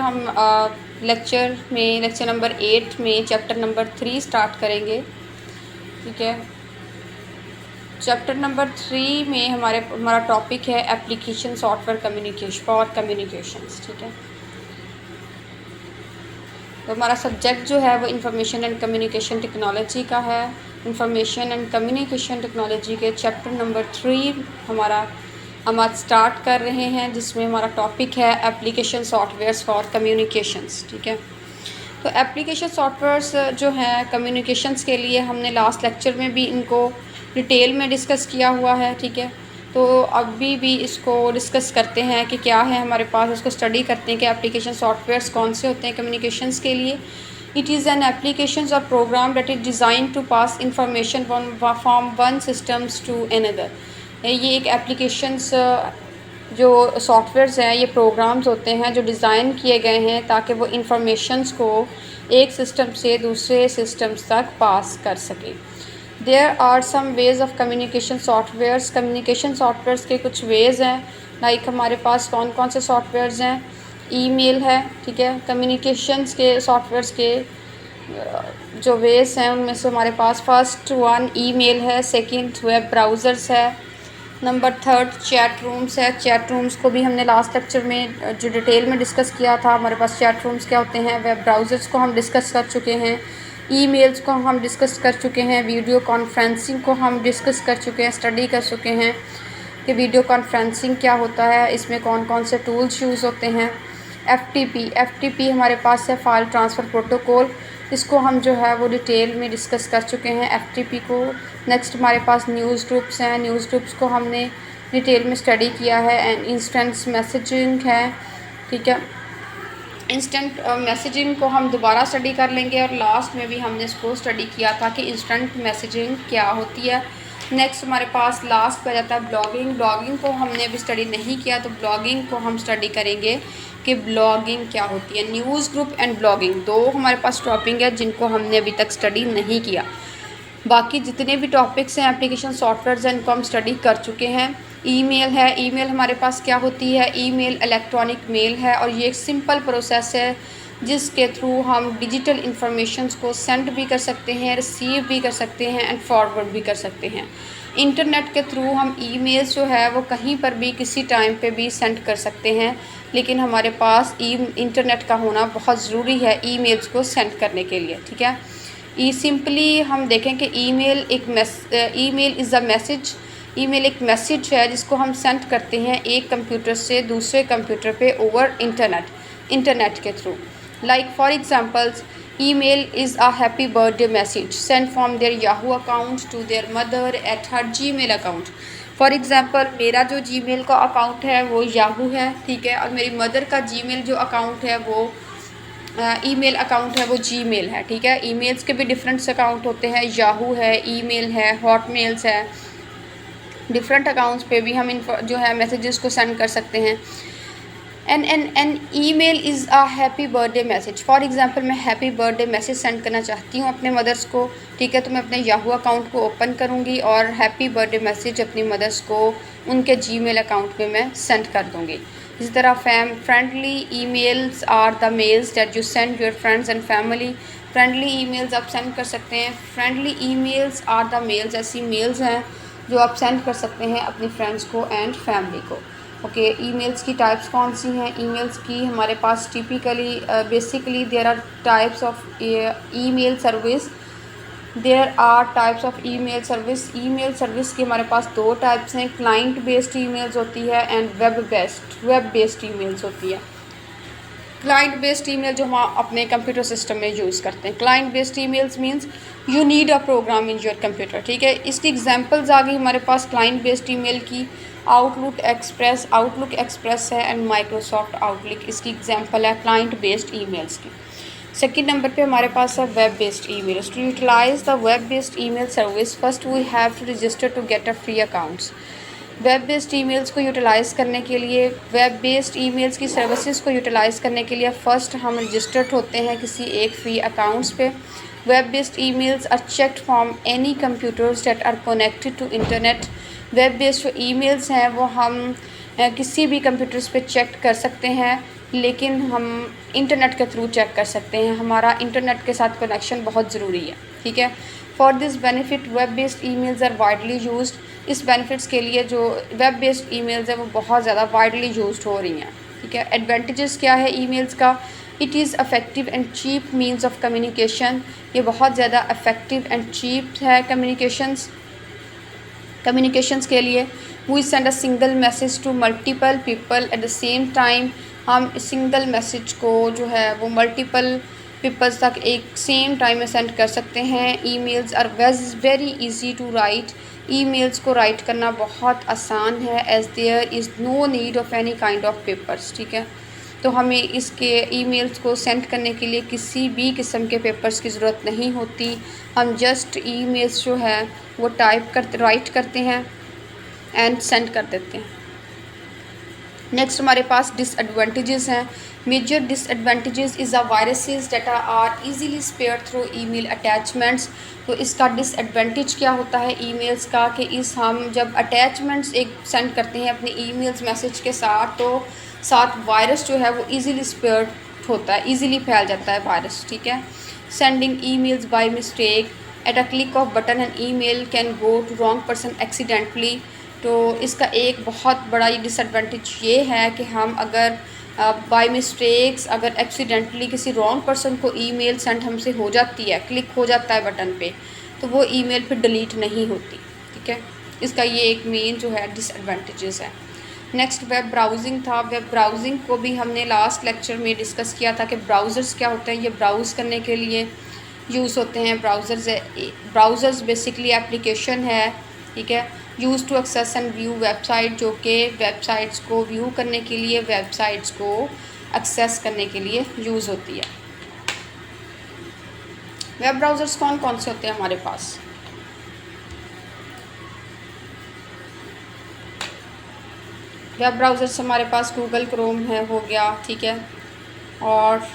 हम lecture number 8 में chapter number 3 start करेंगे। ठीक है, चैप्टर नंबर 3 में हमारा टॉपिक है application software communication for communications. ठीक है, तो हमारा सब्जेक्ट जो है वो इंफॉर्मेशन एंड कम्युनिकेशन टेक्नोलॉजी का है। इंफॉर्मेशन एंड कम्युनिकेशन टेक्नोलॉजी के चैप्टर नंबर 3 हम आज स्टार्ट कर रहे हैं, जिसमें हमारा टॉपिक है एप्लीकेशन सॉफ्टवेयर्स फॉर कम्युनिकेशंस। ठीक है, तो एप्लीकेशन सॉफ्टवेयर्स जो हैं कम्युनिकेशंस के लिए हमने लास्ट लेक्चर में भी इनको डिटेल में डिस्कस किया हुआ है। ठीक है, तो अभी भी इसको डिस्कस करते हैं कि क्या है हमारे पास, उसको स्टडी करते हैं कि एप्लीकेशन सॉफ्टवेयर्स कौन से होते हैं कम्युनिकेशंस के लिए। इट इज़ एन एप्लीकेशन और program that is design to pass information from one systems to another. ये एक एप्लीकेशंस जो सॉफ्टवेयर्स हैं, ये प्रोग्राम्स होते हैं जो डिज़ाइन किए गए हैं ताकि वो इंफॉर्मेशंस को एक सिस्टम से दूसरे सिस्टम्स तक पास कर सके। There are some ways of communication softwares. Communication softwares के कुछ वेज़ हैं, लाइक हमारे पास कौन कौन से सॉफ्टवेयर्स हैं। ईमेल है। ठीक है, कम्युनिकेशंस के सॉफ्टवेयर्स के जो वेज़ हैं उनमें से हमारे पास फर्स्ट वन ईमेल है, सेकंड वेब ब्राउज़र्स है, नंबर 3 चैट रूम्स है। चैट रूम्स को भी हमने लास्ट लेक्चर में जो डिटेल में डिस्कस किया था। हमारे पास चैट रूम्स क्या होते हैं। वेब ब्राउज़र्स को हम डिस्कस कर चुके हैं, ईमेल्स को हम डिस्कस कर चुके हैं, वीडियो कॉन्फ्रेंसिंग को हम डिस्कस कर चुके हैं, स्टडी कर चुके हैं कि वीडियो कॉन्फ्रेंसिंग क्या होता है, इसमें कौन कौन से टूल्स यूज़ होते हैं। एफ़टीपी हमारे पास है, फाइल ट्रांसफ़र प्रोटोकॉल। इसको हम जो है वो डिटेल में डिस्कस कर चुके हैं एफ़टीपी को। नेक्स्ट हमारे पास न्यूज़ ग्रुप्स हैं। न्यूज़ ग्रुप्स को हमने डिटेल में स्टडी किया है। एंड इंस्टेंट मैसेजिंग है। ठीक है, इंस्टेंट मैसेजिंग को हम दोबारा स्टडी कर लेंगे, और लास्ट में भी हमने इसको स्टडी किया था कि इंस्टेंट मैसेजिंग क्या होती है। नेक्स्ट हमारे पास लास्ट पे जाता है ब्लॉगिंग। ब्लॉगिंग को हमने अभी स्टडी नहीं किया, तो ब्लॉगिंग को हम स्टडी करेंगे कि ब्लॉगिंग क्या होती है। न्यूज़ ग्रुप एंड ब्लॉगिंग दो हमारे पास टॉपिक है जिनको हमने अभी तक स्टडी नहीं किया। बाकी जितने भी टॉपिक्स हैं एप्लीकेशन सॉफ्टवेयर इनको हम स्टडी कर चुके हैं। ईमेल है। ईमेल हमारे पास क्या होती है। ईमेल इलेक्ट्रॉनिक मेल है, और ये एक सिंपल प्रोसेस है जिसके थ्रू हम डिजिटल इंफॉर्मेशंस को सेंड भी कर सकते हैं, रिसीव भी कर सकते हैं एंड फॉरवर्ड भी कर सकते हैं। इंटरनेट के थ्रू हम ईमेल्स जो है वो कहीं पर भी किसी टाइम पे भी सेंड कर सकते हैं, लेकिन हमारे पास इंटरनेट का होना बहुत ज़रूरी है ईमेल्स को सेंड करने के लिए। ठीक है, सिंपली हम देखें कि email is a message. Email एक मैसेज है जिसको हम सेंड करते हैं एक कंप्यूटर से दूसरे कंप्यूटर पे ओवर इंटरनेट के through. Like for examples, email is a happy birthday message send from their Yahoo account to their mother at her Gmail account. For example, मेरा जो जीमेल का अकाउंट है वो याहू है। ठीक है, और मेरी मदर का जीमेल जो अकाउंट है वो ईमेल अकाउंट है, वो जीमेल है। ठीक है, ईमेल्स के भी डिफरेंट अकाउंट होते हैं, याहू है, ईमेल है, हॉटमेल्स है। डिफरेंट अकाउंट्स पे भी हम जो है मैसेजेस को सेंड कर सकते हैं। An email is a happy birthday message. For example, मैं हैप्पी बर्थडे मैसेज सेंड करना चाहती हूँ अपने मदर्स को। ठीक है, तो मैं अपने याहू अकाउंट को ओपन करूँगी और हैप्पी बर्थडे मैसेज अपनी मदर्स को उनके जीमेल अकाउंट पे मैं सेंड कर दूँगी। इसी तरह friendly emails are the mails that you send your friends and family. Friendly emails आप सेंड कर सकते हैं। Friendly emails are the mails, ऐसी मेल्स हैं जो आप सेंड कर सकते हैं अपनी फ्रेंड्स को एंड फैमिली को। ओके, ईमेल्स की टाइप्स कौन सी हैं। ईमेल्स की हमारे पास typically basically there are types of email service. There are types of email service. Email service की हमारे पास दो टाइप्स हैं, क्लाइंट बेस्ड ईमेल्स होती है एंड वेब बेस्ड ईमेल्स होती है। क्लाइंट बेस्ड ईमेल जो हम अपने कंप्यूटर सिस्टम में यूज़ करते हैं। Client based emails means you need a program in your computer. ठीक है, इसकी एग्जांपल्स आ गई हमारे पास क्लाइंट बेस्ड ईमेल की। आउटलुक एक्सप्रेस है एंड माइक्रोसॉफ्ट आउटलुक इसकी एग्जांपल है क्लाइंट बेस्ड ईमेल्स की। सेकेंड नंबर पे हमारे पास है web based emails. To utilize the web based email service first we have to register to get a free accounts. Web based emails को utilise करने के लिए, वेब बेस्ड ईमेल्स की सर्विसेज को यूटिलाइज़ करने के लिए फ़र्स्ट हम रजिस्टर्ड होते हैं किसी एक फ्री अकाउंट्स पे। Web based emails are checked from any computers that are connected to internet. Web based जो ईमेल्स हैं वो हम किसी भी कंप्यूटर्स पे चेक कर सकते हैं, लेकिन हम इंटरनेट के थ्रू चेक कर सकते हैं। हमारा इंटरनेट के साथ कनेक्शन बहुत ज़रूरी है, ठीक है। For this benefit web based emails are widely used. इस बेनिफिट्स के लिए जो वेब बेस्ड ईमेल्स है वो बहुत ज़्यादा वाइडली यूज्ड हो रही हैं, ठीक है। एडवांटेजेस क्या है ईमेल्स का? It is effective and cheap means of communication. ये बहुत ज़्यादा अफेक्टिव एंड चीप है कम्युनिकेशंस के लिए। We send a single message to multiple people at the same time. हम इस सिंगल मैसेज को जो है वो मल्टीपल पीपल्स तक एक सेम टाइम में सेंड कर सकते हैं। Emails are very easy to write. Emails को राइट करना बहुत आसान है, as there is no need of any kind of papers, ठीक है। तो हमें इसके ईमेल्स को सेंड करने के लिए किसी भी किस्म के पेपर्स की ज़रूरत नहीं होती। हम जस्ट ईमेल्स जो है वो राइट करते हैं एंड सेंड कर देते हैं। नेक्स्ट हमारे पास डिसएडवांटेजेस हैं। Major disadvantages is a viruses data are easily spare through email attachments. तो इसका डिसएडवांटेज क्या होता है ईमेल्स का कि हम जब अटैचमेंट्स एक सेंड करते हैं अपने ईमेल्स मैसेज के साथ, तो साथ वायरस जो है वो इजीली स्पेयर होता है, इजीली फैल जाता है वायरस, ठीक है। Sending emails by mistake at a click of button and email can go to wrong person accidentally. तो इसका एक बहुत बड़ा डिसएडवांटेज ये है कि हम अगर बाय मिस्टेक्स अगर एक्सीडेंटली किसी रॉन्ग पर्सन को ईमेल सेंड हमसे हो जाती है, क्लिक हो जाता है बटन पे, तो वो ईमेल फिर डिलीट नहीं होती, ठीक है। इसका ये एक मेन जो है डिसएडवांटेजेस है। नेक्स्ट वेब ब्राउजिंग था। वेब ब्राउजिंग को भी हमने लास्ट लेक्चर में डिस्कस किया था कि ब्राउज़र्स क्या होते हैं। ये ब्राउज़ करने के लिए यूज़ होते हैं। ब्राउज़र्स बेसिकली एप्लीकेशन है, ठीक है, use to access and view website, जो कि वेबसाइट्स को व्यू करने के लिए, वेबसाइट्स को एक्सेस करने के लिए यूज़ होती है। वेब ब्राउज़र्स कौन कौन से होते हैं हमारे पास? वेब ब्राउज़र्स हमारे पास गूगल क्रोम है, हो गया, ठीक है, और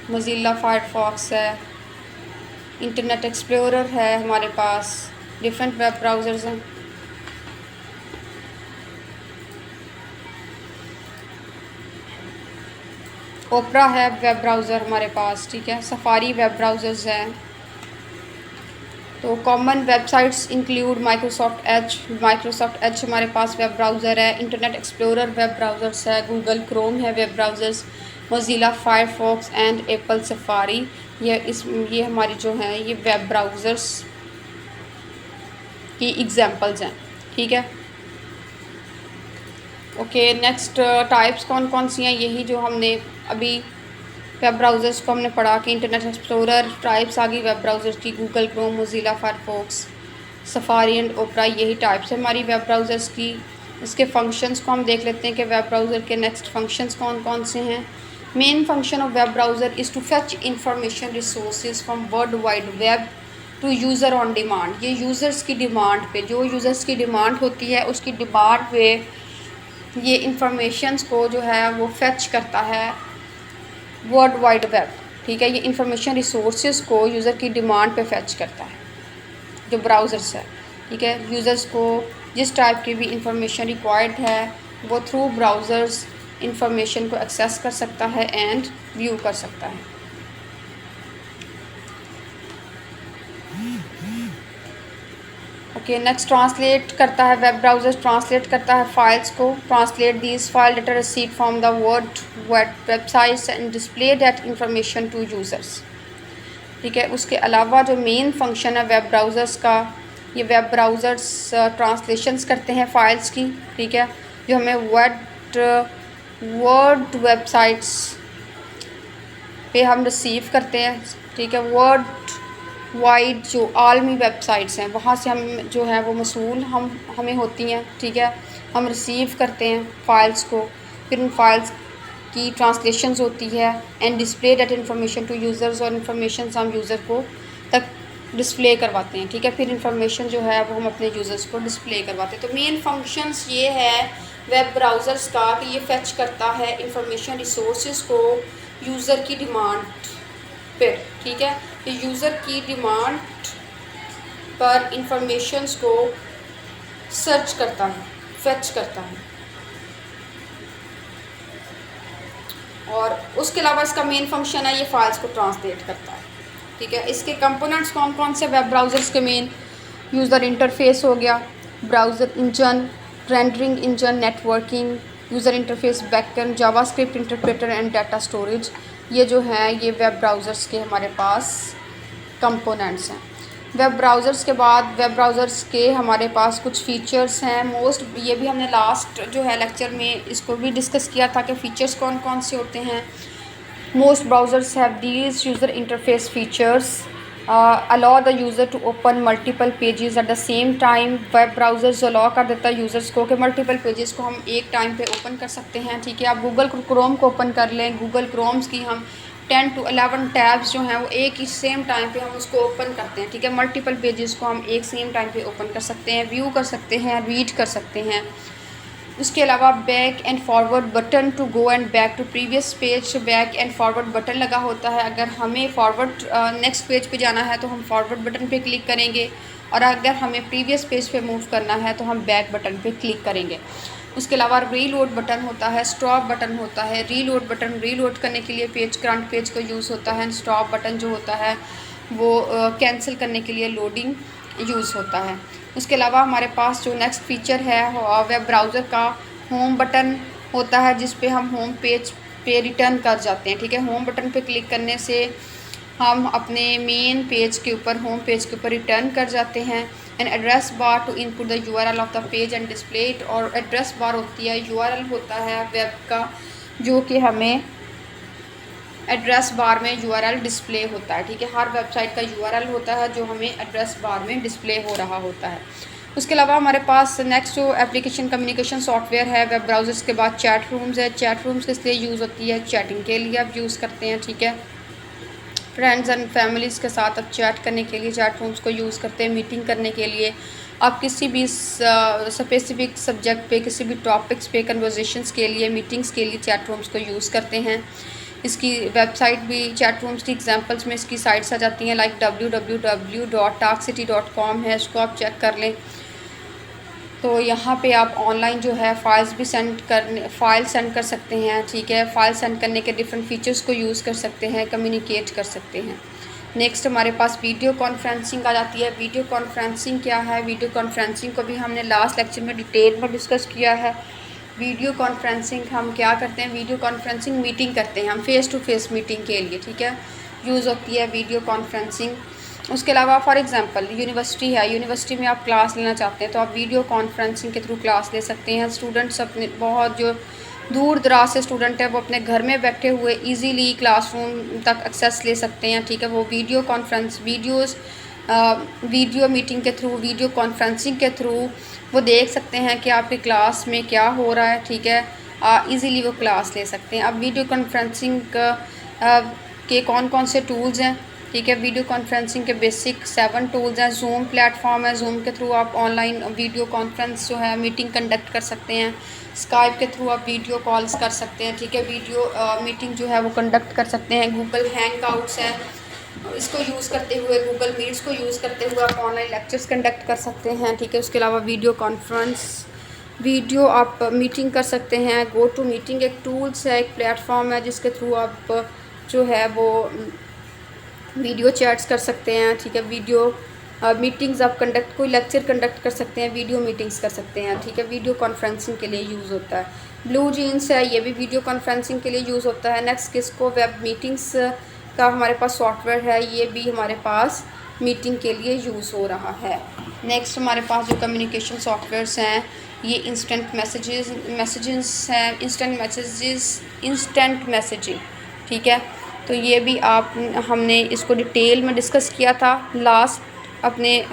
मोज़िला फायरफॉक्स है, इंटरनेट एक्सप्लोरर है हमारे पास, डिफरेंट वेब ब्राउज़र्स हैं। ओपरा है वेब ब्राउज़र हमारे पास, ठीक है, सफारी वेब ब्राउज़र्स हैं। तो common websites include Microsoft Edge हमारे पास वेब ब्राउज़र है, इंटरनेट एक्सप्लोरर वेब ब्राउज़र्स है, गूगल क्रोम है web browsers, Mozilla Firefox and Apple safari. ये हमारी जो हैं ये वेब ब्राउज़र्स की एग्जांपल्स हैं, ठीक है। ओके, नेक्स्ट टाइप्स कौन कौन सी हैं, यही जो हमने अभी वेब ब्राउज़र्स को हमने पढ़ा कि इंटरनेट एक्सप्लोरर, टाइप्स आ गई वेब ब्राउज़र्स की, Google Chrome, Mozilla Firefox, Safari and Opera, यही टाइप्स है हमारी वेब ब्राउज़र्स की। इसके फंक्शंस को हम देख लेते हैं कि वेब ब्राउज़र के नेक्स्ट फंक्शंस कौन कौन से हैं। Main function of web browser is to fetch information resources from world wide web to user on demand. ये यूज़र्स की डिमांड पे, जो यूज़र्स की डिमांड होती है उसकी डिमांड पे ये इंफॉर्मेशंस को जो है वो फेच करता है वर्ल्ड वाइड वेब, ठीक है। ये इंफॉर्मेशन रिसोर्सेज को यूज़र की डिमांड पे फेच करता है जो ब्राउज़र्स है, ठीक है। यूज़र्स को जिस टाइप की भी इंफॉर्मेशन रिक्वायर्ड है वो थ्रू ब्राउज़र्स इंफॉर्मेशन को एक्सेस कर सकता है एंड व्यू कर सकता है। ओके, नेक्स्ट ट्रांसलेट करता है वेब ब्राउज़र, ट्रांसलेट करता है फाइल्स को। Translate these file data receive from the world wide websites and display that information to users, ठीक है। उसके अलावा जो मेन फंक्शन है वेब ब्राउज़र्स का, ये वेब ब्राउज़र्स ट्रांसलेशंस करते हैं फ़ाइल्स की, ठीक है, जो हमें वर्ल्ड वेबसाइट्स पे हम रिसीव करते हैं, ठीक है। वर्ल्ड वाइड जो आलमी वेबसाइट्स हैं वहाँ से हम जो है वो मसूल हमें होती हैं, ठीक है। हम रिसीव करते हैं फ़ाइल्स को, फिर उन फाइल्स की ट्रांसलेशंस होती है and display that information to users, और इन्फॉर्मेशन हम यूज़र को तक डिस्प्ले करवाते हैं, ठीक है। फिर इंफॉर्मेशन जो है वो हम अपने यूज़र्स को डिस्प्ले करवाते हैं। तो मेन फंक्शंस ये है वेब ब्राउज़र्स का कि ये फेच करता है इंफॉर्मेशन रिसोर्सेज को यूज़र की डिमांड पर, ठीक है। तो यूज़र की डिमांड पर इंफॉर्मेशंस को सर्च करता है, फेच करता है। और उसके अलावा इसका मेन फंक्शन है ये फाइल्स को ट्रांसलेट करता है, ठीक है। इसके कंपोनेंट्स कौन कौन से वेब ब्राउज़र्स के मेन, यूज़र इंटरफेस हो गया, browser engine, rendering engine, networking, user interface, backend, JavaScript interpreter and data storage. ये जो हैं ये वेब ब्राउज़र्स के हमारे पास कंपोनेंट्स हैं। वेब ब्राउज़र्स के बाद वेब ब्राउज़र्स के हमारे पास कुछ फ़ीचर्स हैं मोस्ट, ये भी हमने लास्ट जो है लेक्चर में इसको भी डिस्कस किया था कि फ़ीचर्स कौन कौन से होते हैं। Most browsers have these user interface features, allow the user to open multiple pages at the same time. Web browsers allow कर देता है यूज़र्स को कि मल्टीपल पेजेस को हम एक टाइम पे ओपन कर सकते हैं, ठीक है। आप गूगल क्रोम को ओपन कर लें, गूगल क्रोम्स की हम 10 to 11 टैब्स जो हैं वो एक ही सेम टाइम पे हम उसको ओपन करते हैं, ठीक है। मल्टीपल पेजेस को हम एक सेम टाइम पे ओपन कर सकते हैं, व्यू कर सकते हैं, रीड कर सकते हैं। उसके अलावा back and forward button to go and back to previous page, back and forward button लगा होता है। अगर हमें फॉरवर्ड नेक्स्ट पेज पे जाना है तो हम फॉरवर्ड बटन पे क्लिक करेंगे, और अगर हमें प्रीवियस पेज पे मूव करना है तो हम बैक बटन पे क्लिक करेंगे। उसके अलावा रीलोड बटन होता है, स्टॉप बटन होता है। रीलोड बटन रीलोड करने के लिए पेज करंट पेज का यूज़ होता है। स्टॉप बटन जो होता है वो कैंसिल करने के लिए लोडिंग यूज़ होता है। उसके अलावा हमारे पास जो नेक्स्ट फीचर है वेब ब्राउज़र का होम बटन होता है, जिस पे हम होम पेज पे रिटर्न कर जाते हैं, ठीक है। होम बटन पे क्लिक करने से हम अपने मेन पेज के ऊपर होम पेज के ऊपर रिटर्न कर जाते हैं। And address bar to input the URL of the page and display it, और एड्रेस बार होती है URL होता है वेब का जो कि हमें एड्रेस बार में URL डिस्प्ले होता है, ठीक है। हर वेबसाइट का URL होता है जो हमें एड्रेस बार में डिस्प्ले हो रहा होता है। उसके अलावा हमारे पास नेक्स्ट जो एप्लीकेशन कम्युनिकेशन सॉफ्टवेयर है वेब ब्राउज़र्स के बाद चैट रूम्स है। चैट रूम्स किस लिए यूज़ होती है, चैटिंग के लिए आप यूज़ करते हैं, ठीक है। फ्रेंड्स एंड फैमिलीज़ के साथ आप चैट करने के लिए चैट रूम्स को यूज़ करते हैं। मीटिंग करने के लिए आप किसी भी स्पेसिफिक सब्जेक्ट पे किसी भी टॉपिक्स पे कन्वर्सेशंस के लिए मीटिंग्स के लिए चैट रूम्स को यूज़ करते हैं। इसकी वेबसाइट भी चैट रूम्स की एग्जांपल्स में इसकी साइट्स आ जाती हैं, लाइक www.talkcity.com है, इसको आप चेक कर लें। तो यहाँ पे आप ऑनलाइन जो है फ़ाइल सेंड कर सकते हैं, ठीक है। फ़ाइल सेंड करने के डिफरेंट फ़ीचर्स को यूज़ कर सकते हैं, कम्युनिकेट कर सकते हैं। नेक्स्ट हमारे पास वीडियो कॉन्फ्रेंसिंग आ जाती है। वीडियो कॉन्फ्रेंसिंग क्या है, वीडियो कॉन्फ्रेंसिंग को भी हमने लास्ट लेक्चर में डिटेल में डिस्कस किया है। वीडियो कॉन्फ्रेंसिंग हम क्या करते हैं, वीडियो कॉन्फ्रेंसिंग मीटिंग करते हैं हम फ़ेस टू फेस मीटिंग के लिए, ठीक है, यूज़ होती है वीडियो कॉन्फ्रेंसिंग। उसके अलावा फॉर एग्जांपल यूनिवर्सिटी है, यूनिवर्सिटी में आप क्लास लेना चाहते हैं तो आप वीडियो कॉन्फ्रेंसिंग के थ्रू क्लास ले सकते हैं। स्टूडेंट्स अपने बहुत जो दूर दराज से स्टूडेंट है वो अपने घर में बैठे हुए इजीली क्लासरूम तक एक्सेस ले सकते हैं, ठीक है। वो वीडियो कॉन्फ्रेंस वीडियो मीटिंग के थ्रू, वीडियो कॉन्फ्रेंसिंग के थ्रू वो देख सकते हैं कि आपकी क्लास में क्या हो रहा है, ठीक है। इजीली वो क्लास ले सकते हैं। अब वीडियो कॉन्फ्रेंसिंग के कौन कौन से टूल्स हैं, ठीक है। वीडियो कॉन्फ्रेंसिंग के बेसिक 7 टूल्स हैं। जूम प्लेटफॉर्म है, जूम के थ्रू आप ऑनलाइन वीडियो कॉन्फ्रेंस जो है मीटिंग कंडक्ट कर सकते हैं। स्काइप के थ्रू आप वीडियो कॉल्स कर सकते हैं, ठीक है, वीडियो मीटिंग जो है वो कंडक्ट कर सकते हैं। गूगल हैंगआउट्स है, इसको यूज़ करते हुए, गूगल मीट्स को यूज़ करते हुए आप ऑनलाइन लेक्चर्स कंडक्ट कर सकते हैं, ठीक है। उसके अलावा वीडियो आप मीटिंग कर सकते हैं। गो टू मीटिंग एक टूल्स है, एक प्लेटफॉर्म है जिसके थ्रू आप जो है वो वीडियो चैट्स कर सकते हैं, ठीक है। वीडियो मीटिंग्स आप कोई लेक्चर कंडक्ट कर सकते हैं, वीडियो मीटिंग्स कर सकते हैं, ठीक है। वीडियो कॉन्फ्रेंसिंग के लिए यूज़ होता है। ब्लू जीन्स है, ये भी वीडियो कॉन्फ्रेंसिंग के लिए यूज़ होता है। नेक्स्ट किसको वेब मीटिंग्स का हमारे पास सॉफ्टवेयर है, ये भी हमारे पास मीटिंग के लिए यूज़ हो रहा है। नेक्स्ट हमारे पास जो कम्युनिकेशन सॉफ्टवेयर्स हैं ये इंस्टेंट हैं, इंस्टेंट मैसेजिंग, ठीक है। तो ये भी हमने इसको डिटेल में डिस्कस किया था लास्ट अपने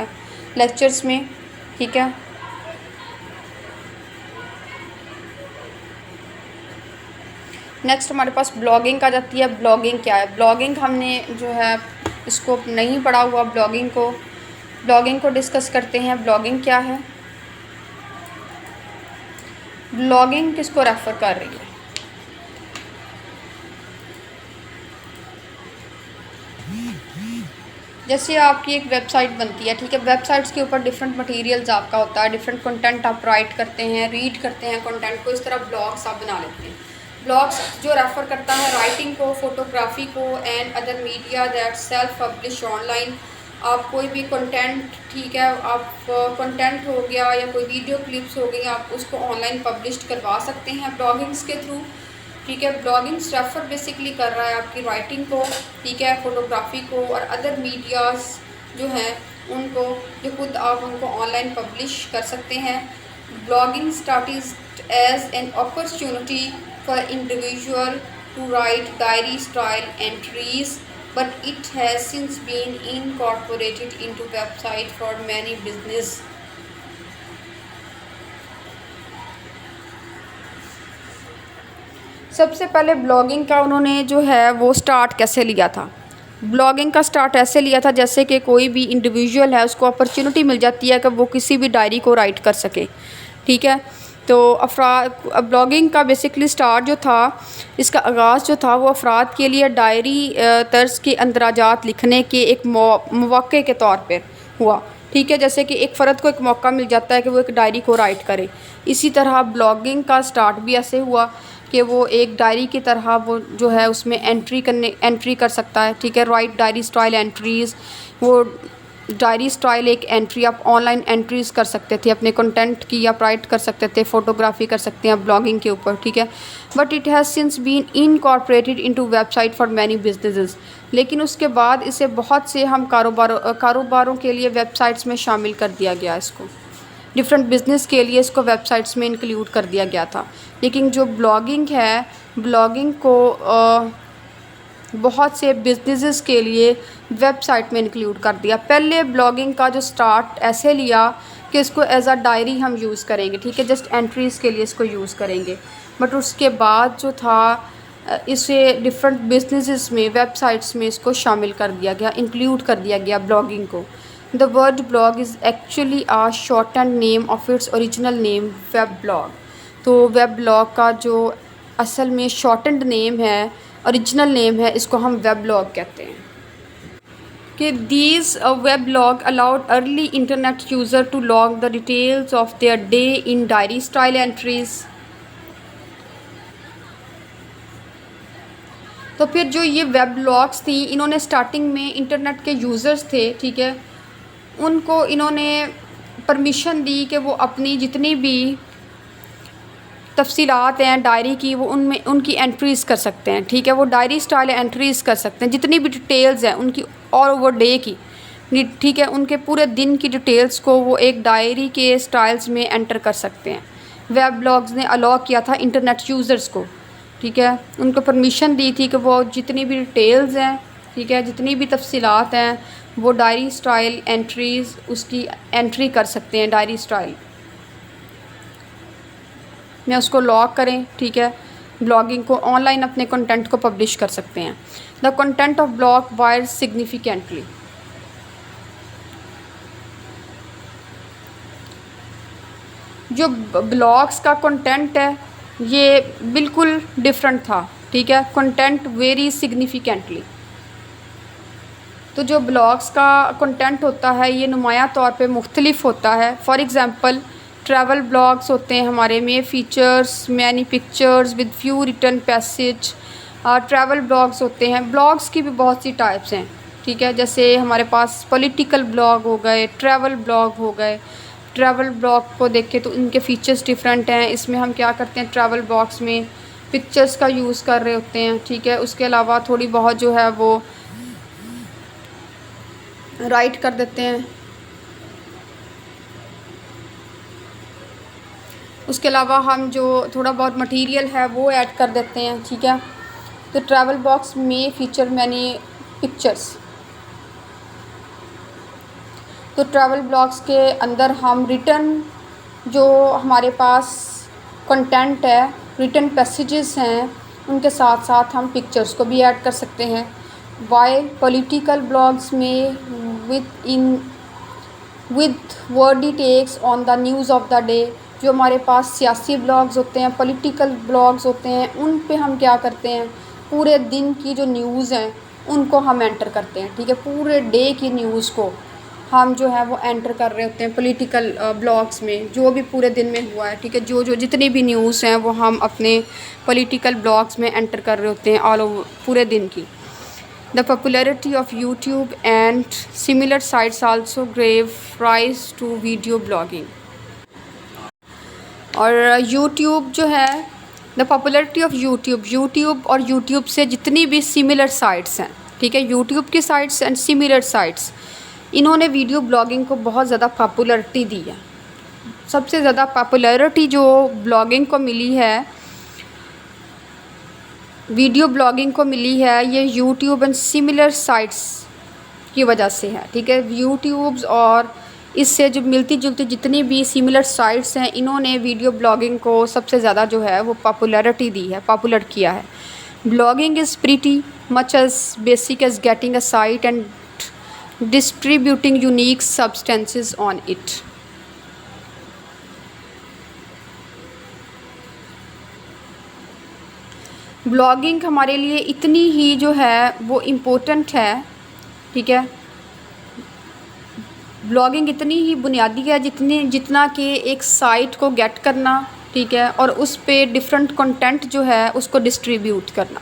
लेक्चर्स में, ठीक है। नेक्स्ट हमारे पास ब्लॉगिंग आ जाती है। ब्लॉगिंग क्या है, ब्लॉगिंग हमने जो है इसको नहीं पढ़ा हुआ, ब्लॉगिंग को डिस्कस करते हैं। ब्लॉगिंग क्या है, ब्लॉगिंग किसको रेफ़र कर रही है। जैसे आपकी एक वेबसाइट बनती है, ठीक है, वेबसाइट्स के ऊपर डिफरेंट मटेरियल्स आपका होता है, डिफरेंट कंटेंट आप राइट करते हैं, रीड करते हैं कंटेंट को, इस तरह ब्लॉग्स आप बना लेते हैं। ब्लॉग्स जो रेफ़र करता है राइटिंग को, फ़ोटोग्राफ़ी को and other media that self publish online. आप कोई भी कंटेंट, ठीक है, आप कंटेंट हो गया या कोई वीडियो क्लिप्स हो गई, आप उसको ऑनलाइन पब्लिश करवा सकते हैं ब्लॉगिंग्स के थ्रू। ठीक है, ब्लॉगिंग्स रेफ़र बेसिकली कर रहा है आपकी राइटिंग को, ठीक है, फ़ोटोग्राफ़ी को और अदर मीडियाज़ जो हैं उनको, जो खुद आप उनको ऑनलाइन पब्लिश कर सकते हैं। Blogging started as an opportunity for individual to write diary style entries, but it has since been incorporated into website for many business। सबसे पहले ब्लॉगिंग का उन्होंने जो है वो स्टार्ट कैसे लिया था। ब्लॉगिंग का स्टार्ट ऐसे लिया था जैसे कि कोई भी इंडिविजुअल है उसको अपॉर्चुनिटी मिल जाती है कि वो किसी भी डायरी को राइट कर सके। ठीक है, तो ब्लॉगिंग का बेसिकली स्टार्ट जो था, इसका आगाज़ जो था वो अफराद के लिए डायरी तर्ज के अंदराजात लिखने के एक मौके के तौर पर हुआ। ठीक है, जैसे कि एक फ़र्द को एक मौका मिल जाता है कि वो एक डायरी को राइट करे, इसी तरह ब्लॉगिंग का स्टार्ट भी ऐसे हुआ कि वो एक डायरी की तरह वो जो है उसमें एंट्री कर सकता है। ठीक है, राइट डायरी स्टाइल एंट्रीज़, वो डायरी स्टाइल एक एंट्री आप ऑनलाइन एंट्रीज़ कर सकते थे अपने कंटेंट की, आप राइट कर सकते थे, फ़ोटोग्राफी कर सकते हैं ब्लॉगिंग के ऊपर। ठीक है, but it has since been incorporated into website for many businesses. लेकिन उसके बाद इसे बहुत से हम कारोबारों के लिए वेबसाइट्स में शामिल कर दिया गया। इसको डिफरेंट बिज़नेस के लिए इसको वेबसाइट्स में इंक्लूड कर दिया गया था। लेकिन जो ब्लॉगिंग है, ब्लॉगिंग को बहुत से बिजनेसेस के लिए वेबसाइट में इंक्लूड कर दिया। पहले ब्लॉगिंग का जो स्टार्ट ऐसे लिया कि इसको एज अ डायरी हम यूज़ करेंगे, ठीक है, जस्ट एंट्रीज़ के लिए इसको यूज़ करेंगे। बट उसके बाद जो था इसे डिफरेंट बिजनेसेस में, वेबसाइट्स में इसको शामिल कर दिया गया, इंक्लूड कर दिया गया ब्लॉगिंग को। The word blog is actually a shortened name of its original name web blog. तो वेब ब्लॉग का जो असल में शॉर्टेंड नेम है, ओरिजिनल नेम है, इसको हम वेब ब्लॉग कहते हैं। कि these web blog allowed early internet user to log the details of their day in diary style entries. तो फिर जो ये वेब ब्लॉग्स थी, इन्होंने स्टार्टिंग में इंटरनेट के यूज़र्स थे, ठीक है, उनको इन्होंने परमिशन दी कि वो अपनी जितनी भी तफसीलात हैं डायरी की, वो उनमें उनकी एंट्रीज़ कर सकते हैं। ठीक है, वो डायरी स्टाइल एंट्रीज़ कर सकते हैं, जितनी भी डिटेल्स हैं उनकी ऑल ओवर डे की, ठीक है, उनके पूरे दिन की डिटेल्स को वो एक डायरी के स्टाइल्स में एंटर कर सकते हैं। वेब ब्लॉग्स ने अलाउ किया था इंटरनेट यूज़र्स को, ठीक है, उनको परमिशन दी थी कि वो जितनी भी डिटेल्स हैं, ठीक है, जितनी भी तफसीलात हैं, वो डायरी स्टाइल एंट्रीज़ उसकी एंट्री कर सकते हैं डायरी स्टाइल में, उसको लॉग करें। ठीक है, ब्लॉगिंग को ऑनलाइन अपने कंटेंट को पब्लिश कर सकते हैं। The content of blog wires significantly. जो ब्लॉग्स का कंटेंट है ये बिल्कुल डिफरेंट था। ठीक है, कंटेंट वेरी सिग्निफिकेंटली। तो जो ब्लॉग्स का कंटेंट होता है ये नुमायां तौर पे मुख्तलिफ होता है। फॉर एग्ज़ाम्पल ट्रैवल ब्लॉग्स होते हैं हमारे में, features, many pictures with few return passage. Travel blogs होते हैं। ब्लॉग्स की भी बहुत सी टाइप्स हैं, ठीक है, जैसे हमारे पास पॉलिटिकल ब्लॉग हो गए, ट्रैवल ब्लॉग हो गए। ट्रैवल ब्लॉग को देखें तो इनके फ़ीचर्स डिफरेंट हैं। इसमें हम क्या करते हैं, ट्रैवल ब्लॉग्स में पिक्चर्स का यूज़ कर रहे होते हैं, ठीक है, उसके अलावा थोड़ी बहुत जो है वो राइट कर देते हैं। उसके अलावा हम जो थोड़ा बहुत मटेरियल है वो ऐड कर देते हैं, ठीक है। तो ट्रैवल बॉक्स में फ़ीचर मैनी पिक्चर्स। तो ट्रैवल ब्लॉग्स के अंदर हम रिटर्न जो हमारे पास कंटेंट है, रिटर्न पैसेजेस हैं, उनके साथ साथ हम पिक्चर्स को भी ऐड कर सकते हैं। वाइल पॉलिटिकल ब्लॉग्स में with wordy takes on the news of the day. जो हमारे पास सियासी ब्लॉग्स होते हैं, पॉलिटिकल ब्लॉग्स होते हैं, उन पे हम क्या करते हैं, पूरे दिन की जो न्यूज़ हैं उनको हम एंटर करते हैं, ठीक है, पूरे डे की न्यूज़ को हम जो है वो एंटर कर रहे होते हैं पॉलिटिकल ब्लॉग्स में, जो भी पूरे दिन में हुआ है, ठीक है, जो जो जितनी भी न्यूज़ हैं वो हम अपने पॉलिटिकल ब्लॉग्स में एंटर कर रहे होते हैं ऑल ओवर पूरे दिन की। The popularity of YouTube and similar sites also gave rise to video blogging. और YouTube जो है, द पॉपुलरिटी ऑफ यूट्यूब और यूट्यूब से जितनी भी सिमिलर साइट्स हैं, ठीक है, यूट्यूब की साइट्स एंड सिमिलर साइट्स, इन्होंने वीडियो ब्लॉगिंग को बहुत ज़्यादा पॉपुलरिटी दी है। सबसे ज़्यादा पॉपुलरिटी जो ब्लॉगिंग को मिली है, वीडियो ब्लॉगिंग को मिली है, ये यूट्यूब एंड सिमिलर साइट्स की वजह से है, ठीक है। यूट्यूब्स और इससे जो मिलती जुलती जितनी भी सिमिलर साइट्स हैं, इन्होंने वीडियो ब्लॉगिंग को सबसे ज़्यादा जो है वो पॉपुलरिटी दी है, पॉपुलर किया है। Blogging is pretty much as basic as getting a site and distributing unique substances on it. Blogging हमारे लिए इतनी ही जो है वो इम्पोर्टेंट है, ठीक है, ब्लॉगिंग इतनी ही बुनियादी है जितना कि एक साइट को गेट करना, ठीक है, और उस पे डिफरेंट कंटेंट जो है उसको डिस्ट्रीब्यूट करना।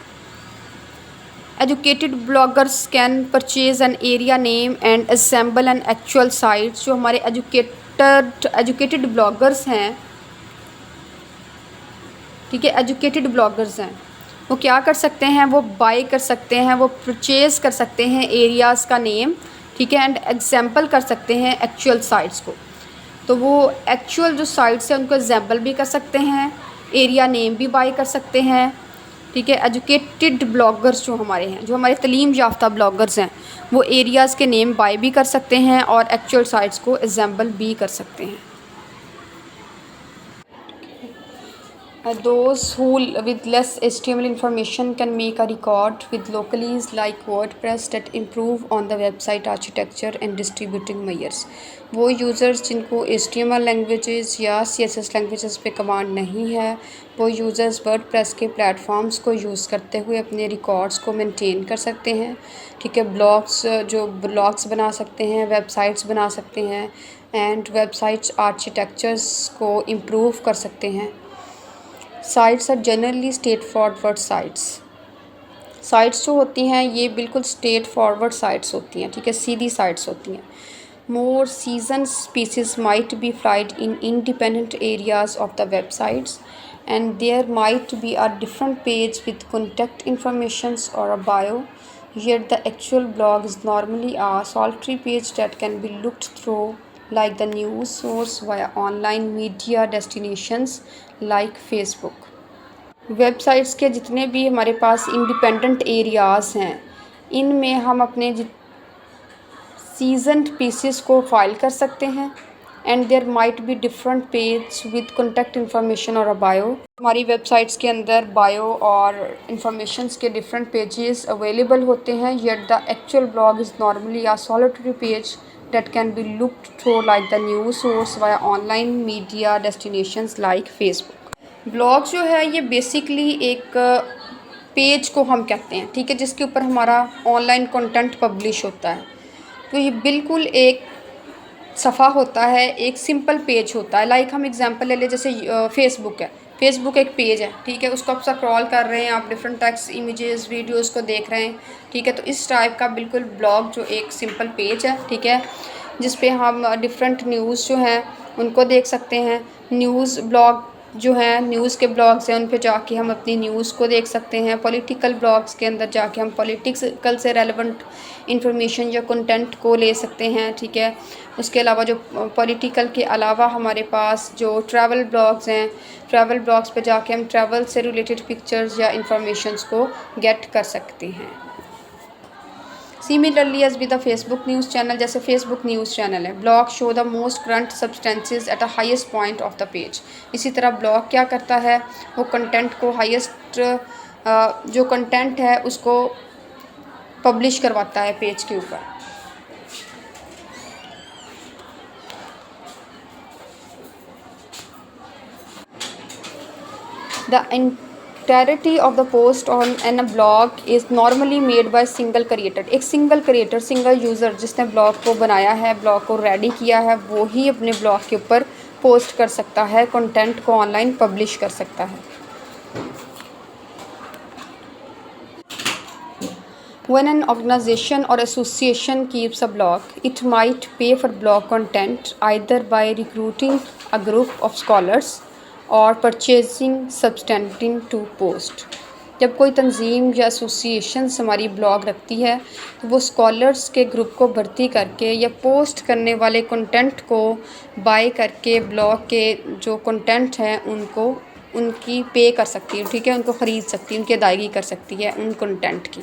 Educated bloggers can purchase an area name and assemble an actual site. जो हमारे एजुकेटेड ब्लॉगर्स हैं, ठीक है, एजुकेटेड ब्लॉगर्स हैं, वो क्या कर सकते हैं, वो बाय कर सकते हैं, वो परचेज़ कर सकते हैं एरियाज़ का नेम, ठीक है, एंड एग्जाम्पल कर सकते हैं एक्चुअल साइट्स को। तो वो एक्चुअल जो साइट्स हैं उनको एग्जाम्पल भी कर सकते हैं, एरिया नेम भी बाय कर सकते हैं, ठीक है। एजुकेटेड ब्लॉगर्स जो हमारे हैं, जो हमारे तलीम याफ्ता ब्लॉगर्स हैं, वो एरियाज़ के नेम बाय भी कर सकते हैं और एक्चुअल साइट्स को एग्जाम्पल भी कर सकते हैं। Those who with less HTML information can make a record with locales like WordPress that improve on the website architecture and distributing layers। वो यूज़र्स जिनको HTML लैंग्वेजेस या CSS लैंग्वेजेस पे command नहीं है, वो यूज़र्स WordPress के platforms को use करते हुए अपने रिकॉर्ड्स को मेंटेन कर सकते हैं, ठीक है, ब्लॉग्स बना सकते हैं, वेबसाइट्स बना सकते हैं एंड वेबसाइट्स आर्किटेक्चर्स को इम्प्रूव कर सकते हैं। Sites are generally straight forward sites जो होती हैं ये बिल्कुल स्ट्रेट फॉरवर्ड साइट्स होती हैं, ठीक है, सीधी साइट्स होती हैं। More season species might be flied in independent areas of the websites and there might be a different page with contact informations or a bio, yet the actual blog is normally a solitary page that can be looked through like the news source via online media destinations like Facebook। Websites के जितने भी हमारे पास independent areas हैं, इनमें हम अपने seasoned pieces को file कर सकते हैं and there might be different page with contact information और अ बायो। हमारी वेबसाइट्स के अंदर बायो और इंफॉर्मेशंस के डिफरेंट पेजेस अवेलेबल होते हैं, yet the actual blog is normally a solitary page that can be looked through like the news source via online media destinations like Facebook। Blog जो है ये basically एक page को हम कहते हैं, ठीक है, जिसके ऊपर हमारा ऑनलाइन कंटेंट पब्लिश होता है। तो ये बिल्कुल एक सफ़ा होता है, एक सिंपल पेज होता है। लाइक हम एग्जांपल ले लें, जैसे फेसबुक है, फेसबुक एक पेज है, ठीक है, उसको आप स्क्रॉल कर रहे हैं, आप डिफरेंट टेक्स्ट इमेजेस वीडियोस को देख रहे हैं, ठीक है, तो इस टाइप का बिल्कुल ब्लॉग जो एक सिंपल पेज है, ठीक है, जिस पे हम डिफरेंट न्यूज़ जो हैं उनको देख सकते हैं। न्यूज़ ब्लॉग जो हैं, न्यूज़ के ब्लॉग्स हैं, उन पे जाके हम अपनी न्यूज़ को देख सकते हैं। पॉलिटिकल ब्लॉग्स के अंदर जाके हम पॉलिटिकल से रेलेवेंट इंफॉर्मेशन या कंटेंट को ले सकते हैं, ठीक है। उसके अलावा जो पॉलिटिकल के अलावा हमारे पास जो ट्रैवल ब्लॉग्स हैं, ट्रैवल ब्लॉग्स पे जाके हम ट्रैवल से रिलेटेड पिक्चर्स या इंफॉर्मेशंस को गेट कर सकते हैं। Similarly as with the Facebook news channel, जैसे फेसबुक न्यूज़ चैनल है, blog show the most current substances at a highest point of the page. इसी तरह ब्लॉग क्या करता है, वो कंटेंट को हाईएस्ट जो कंटेंट है उसको पब्लिश करवाता है पेज के ऊपर। Entirety of the post on an a blog is normally made by single creator. एक सिंगल क्रिएटर, सिंगल यूज़र जिसने ब्लॉग को बनाया है, ब्लॉग को रेडी किया है, वो ही अपने ब्लॉग के ऊपर पोस्ट कर सकता है, कंटेंट को ऑनलाइन पब्लिश कर सकता है। When an organization or association keeps a blog, it might pay for blog content either by recruiting a group of scholars और परचेजिंग सब्सटेंटिंग टू पोस्ट। जब कोई तंजीम या एसोसिएशंस हमारी ब्लॉग रखती है तो वो स्कॉलर्स के ग्रुप को भर्ती करके या पोस्ट करने वाले कंटेंट को बाय करके ब्लॉग के जो कंटेंट हैं उनको उनकी पे कर सकती है, ठीक है, उनको ख़रीद सकती है, उनकी अदायगी कर सकती है उन कंटेंट की।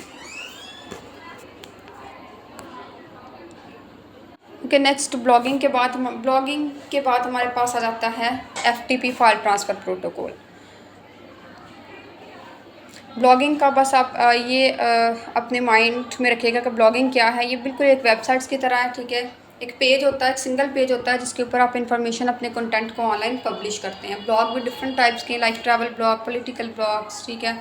ओके, नेक्स्ट ब्लॉगिंग के बाद हमारे पास आ जाता है FTP file transfer protocol. Blogging का बस आप ये अपने माइंड में रखिएगा कि ब्लॉगिंग क्या है। ये बिल्कुल एक वेबसाइट्स की तरह है, ठीक है। एक पेज होता है, एक सिंगल पेज होता है जिसके ऊपर आप इंफॉर्मेशन अपने कंटेंट को ऑनलाइन पब्लिश करते हैं। ब्लॉग भी डिफरेंट टाइप्स के, life travel blog, political blogs, ठीक है।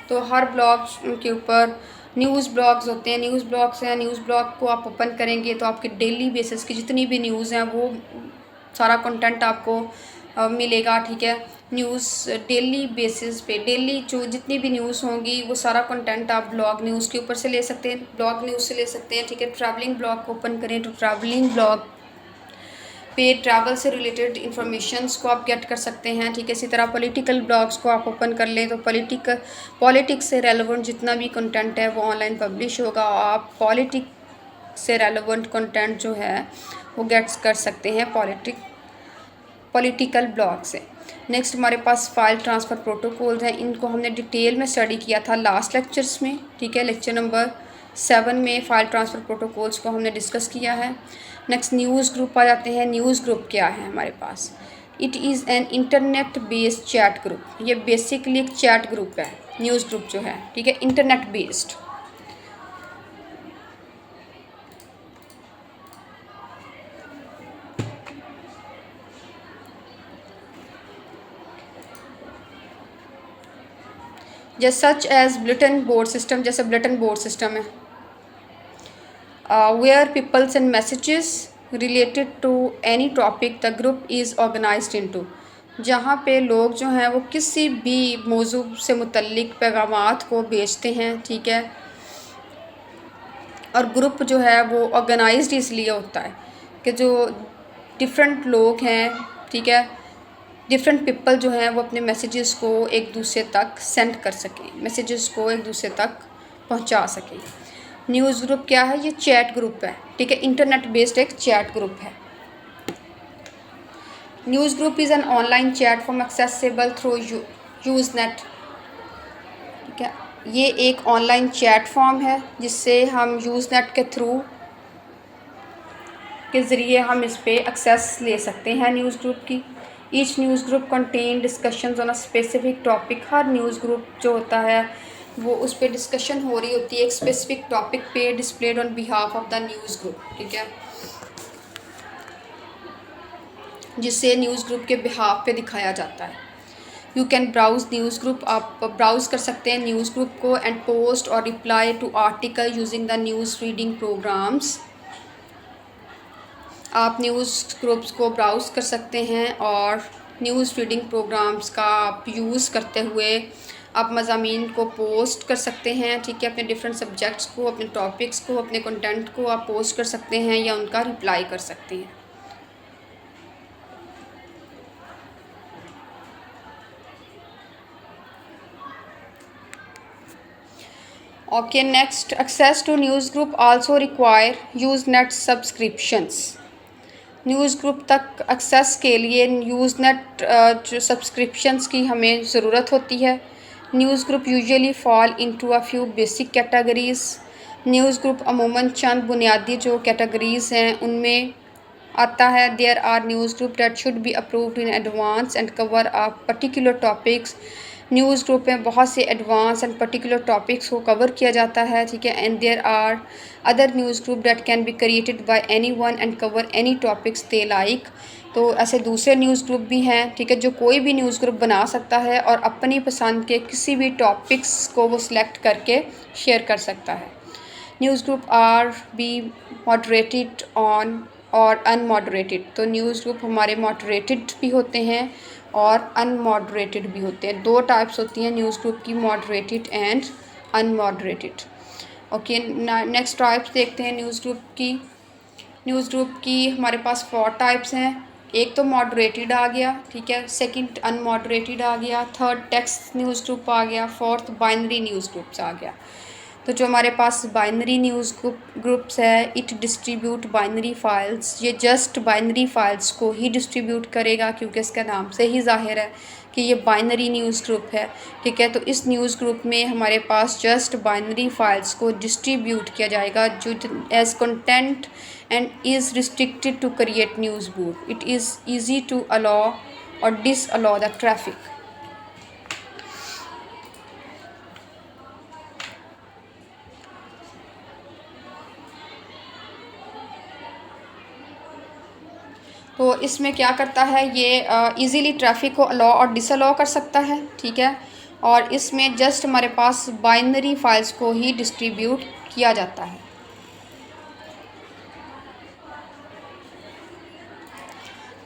तो हर ब्लॉग के ऊपर न्यूज़ ब्लॉग्स होते हैं, न्यूज़ ब्लॉग्स हैं। न्यूज़ ब्लॉग को आप ओपन करेंगे तो आपके डेली बेसिस की जितनी भी न्यूज़ हैं वो सारा कंटेंट आपको मिलेगा, ठीक है। न्यूज़ डेली बेसिस पे, डेली जो जितनी भी न्यूज़ होंगी वो सारा कंटेंट आप ब्लॉग न्यूज़ के ऊपर से ले सकते हैं, ब्लॉग न्यूज़ से ले सकते हैं, ठीक है। ट्रैवलिंग ब्लॉग को ओपन करें तो ट्रैवलिंग ब्लॉग पे ट्रैवल से रिलेटेड इन्फॉर्मेशंस को आप गेट कर सकते हैं, ठीक है। इसी तरह पॉलिटिकल ब्लॉग्स को आप ओपन कर लें तो पॉलिटिक्स से रेलेवेंट जितना भी कंटेंट है वो ऑनलाइन पब्लिश होगा। आप पॉलिटिक्स से रेलेवेंट कंटेंट जो है वो गेट्स कर सकते हैं पॉलिटिकल ब्लॉग से। नेक्स्ट हमारे पास फाइल ट्रांसफ़र प्रोटोकॉल्स हैं। इनको हमने डिटेल में स्टडी किया था लास्ट लेक्चर्स में, ठीक है। लेक्चर नंबर 7 में फ़ाइल ट्रांसफ़र प्रोटोकॉल्स को हमने डिस्कस किया है। नेक्स्ट न्यूज़ ग्रुप आ जाते हैं। न्यूज़ ग्रुप क्या है हमारे पास? It is an internet based chat group. ये बेसिकली एक चैट ग्रुप है, न्यूज़ ग्रुप जो है, ठीक है, इंटरनेट बेस्ड। जैसे such as bulletin board system, जैसे बुलेटिन बोर्ड सिस्टम है, where people send messages related to any topic the group is organized into। जहाँ पे लोग जो हैं वो किसी भी मौजू से मुतल्लिक पैगामात को भेजते हैं, ठीक है। और ग्रुप जो है वो ऑर्गेनाइज्ड इसलिए होता है कि जो डिफरेंट लोग हैं, ठीक है, डिफरेंट पीपल जो हैं वो अपने मैसेजेस को एक दूसरे तक सेंड कर सकें, मैसेजेस को एक दूसरे तक पहुंचा सकें। न्यूज़ ग्रुप क्या है? ये चैट ग्रुप है, ठीक है, इंटरनेट बेस्ड एक चैट ग्रुप है। News group is an online chat form accessible through Usenet, ठीक है। ये एक ऑनलाइन चैट फॉर्म है जिससे हम यूज़नेट के थ्रू के ज़रिए हम इस पर एक्सेस ले सकते हैं न्यूज़ ग्रुप की। Each news group contain discussions on a specific topic. Her news group जो होता है वो उस पर डिस्कशन हो रही होती है एक स्पेसिफिक टॉपिक पे, displayed on behalf of the news group, ठीक है, जिसे न्यूज़ ग्रुप के बिहाफ पे दिखाया जाता है। You can browse news group, आप ब्राउज़ कर सकते हैं न्यूज़ ग्रुप को एंड पोस्ट और reply to article using the news reading programs. आप न्यूज़ ग्रुप्स को ब्राउज़ कर सकते हैं और न्यूज़ रीडिंग प्रोग्राम्स का आप यूज़ करते हुए आप मज़ामीन को पोस्ट कर सकते हैं, ठीक है। अपने डिफरेंट सब्जेक्ट्स को, अपने टॉपिक्स को, अपने कंटेंट को आप पोस्ट कर सकते हैं या उनका रिप्लाई कर सकते हैं। Okay, next, access to news group also require Usenet subscriptions. News group तक एक्सेस के लिए यूज़नेट जो सब्सक्रिप्शंस की हमें ज़रूरत होती है। News group usually fall into a few basic categories. News group अमूमन चंद बुनियादी जो कैटेगरीज़ हैं उनमें आता है। There are news group that should be approved in advance and cover a particular topics. News group में बहुत से एडवांस एंड पर्टिकुलर टॉपिक्स को कवर किया जाता है, ठीक है। And there are other news group that can be created by anyone and cover any topics they like. तो ऐसे दूसरे न्यूज़ ग्रुप भी हैं, ठीक है, जो कोई भी न्यूज़ ग्रुप बना सकता है और अपनी पसंद के किसी भी टॉपिक्स को वो सिलेक्ट करके शेयर कर सकता है। News group are be moderated on or unmoderated. तो न्यूज़ ग्रुप हमारे मॉडरेटेड भी होते हैं और अनमॉडरेटेड भी होते हैं। दो टाइप्स होती हैं न्यूज़ ग्रुप की, moderated and unmoderated. Okay, next types देखते हैं न्यूज़ ग्रुप की। न्यूज़ ग्रुप की हमारे पास 4 टाइप्स हैं। एक तो मॉडरेटेड आ गया, ठीक है, सेकंड अनमॉडरेटेड आ गया, थर्ड टेक्स्ट न्यूज़ ग्रुप आ गया, फोर्थ बाइनरी न्यूज़ ग्रुप्स आ गया। तो जो हमारे पास बाइनरी न्यूज़ ग्रुप्स है, इट डिस्ट्रीब्यूट बाइनरी फाइल्स। ये जस्ट बाइनरी फाइल्स को ही डिस्ट्रीब्यूट करेगा, क्योंकि इसका नाम से ही जाहिर है कि ये बाइनरी न्यूज़ ग्रुप है, ठीक है। तो इस न्यूज़ ग्रुप में हमारे पास जस्ट बाइनरी फाइल्स को डिस्ट्रीब्यूट किया जाएगा जो as content and is restricted to create news group. It is easy to allow or disallow the traffic. तो इसमें क्या करता है, ये इजीली ट्रैफिक को अलाउ और डिसअलाउ कर सकता है, ठीक है। और इसमें जस्ट हमारे पास बाइनरी फाइल्स को ही डिस्ट्रीब्यूट किया जाता है।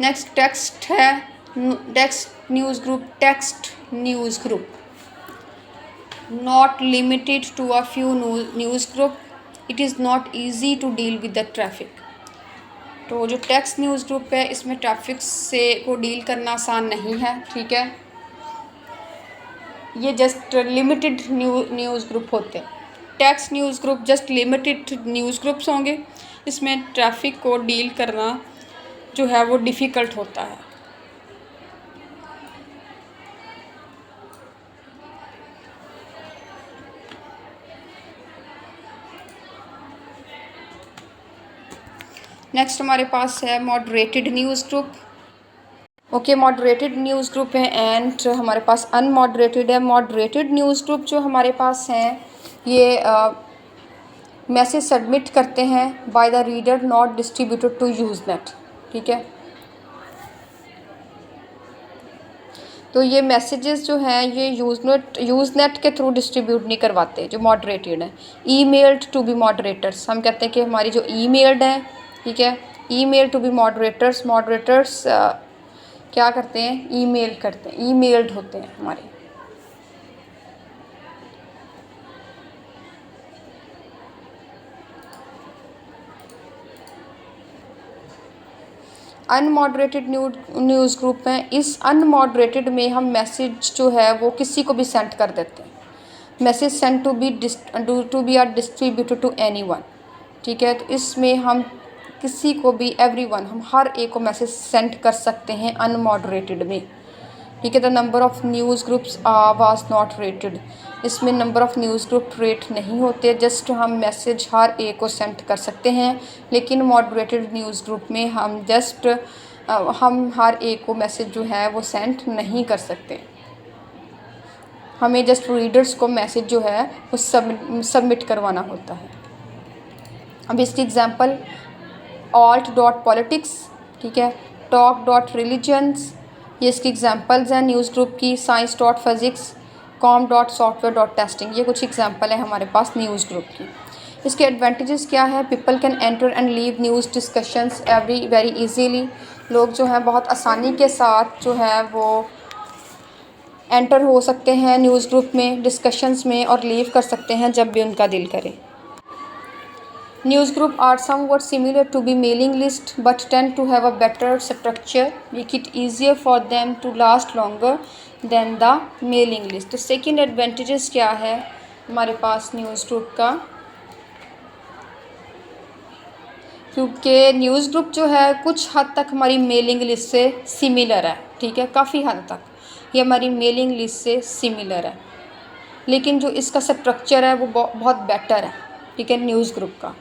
नेक्स्ट टेक्स्ट है, text news group. Text news group not limited to a few news group. It is not easy to deal with the traffic. तो जो टेक्स्ट न्यूज़ ग्रुप है इसमें ट्रैफिक से को डील करना आसान नहीं है, ठीक है। ये जस्ट लिमिटेड न्यूज़ ग्रुप होते हैं। Text news group just limited news groups होंगे, इसमें ट्रैफिक को डील करना जो है वो डिफ़िकल्ट होता है। नेक्स्ट हमारे पास है moderated news group. Okay, moderated news group है एंड हमारे पास अनमॉडरेटेड है। मॉडरेटेड न्यूज़ ग्रुप जो हमारे पास हैं ये मैसेज सबमिट करते हैं by the reader not distributed to Usenet, ठीक है। तो ये मैसेजेस जो हैं ये यूज़नेट के थ्रू डिस्ट्रीब्यूट नहीं करवाते जो मॉडरेटेड हैं। ईमेल्ड टू बी मॉडरेटर्स, हम कहते हैं कि हमारी जो ईमेल्ड हैं, ठीक है, email to be moderators. Moderators क्या करते हैं, ईमेल करते हैं, ईमेल्ड होते हैं हमारे। अनमॉडरेटेड न्यूज़ ग्रुप हैं। इस अनमॉडरेटेड में हम मैसेज जो है वो किसी को भी सेंड कर देते हैं। Message send to be are distributed to anyone, ठीक है। तो इसमें हम किसी को भी एवरीवन, हम हर एक को मैसेज सेंड कर सकते हैं अनमॉडरेटेड में, ठीक है। The number of news groups was not rated. इसमें number of news group rate नहीं होते, जस्ट हम मैसेज हर एक को सेंड कर सकते हैं। लेकिन मॉडरेटेड न्यूज़ ग्रुप में हम जस्ट हम हर एक को मैसेज जो है वो सेंड नहीं कर सकते। हमें जस्ट रीडर्स को मैसेज जो है वो सबमिट करवाना होता है। अब इसकी एग्जांपल alt.politics, ठीक है, talk.religions, ये इसकी एग्जांपल्स हैं न्यूज़ ग्रुप की। science.physics, com.software.testing, ये कुछ एग्जांपल है हमारे पास न्यूज़ ग्रुप की। इसके एडवांटेजेस क्या है, people can enter and leave news discussions very easily. लोग जो हैं बहुत आसानी के साथ जो है वो एंटर हो सकते हैं न्यूज़ ग्रुप में, डिस्कशंस में, और लीव कर सकते हैं जब भी उनका दिल करे। News group are somewhat similar to be mailing list but tend to have a better structure, make it easier for them to last longer than the mailing list. तो second advantages क्या है हमारे पास न्यूज़ ग्रुप का, क्योंकि news group जो है कुछ हद तक हमारी मेलिंग लिस्ट से सिमिलर है, ठीक है, काफ़ी हद तक ये हमारी मेलिंग लिस्ट से सिमिलर है। लेकिन जो इसका स्ट्रक्चर है वो बहुत बेटर है, ठीक है, न्यूज़ ग्रुप का।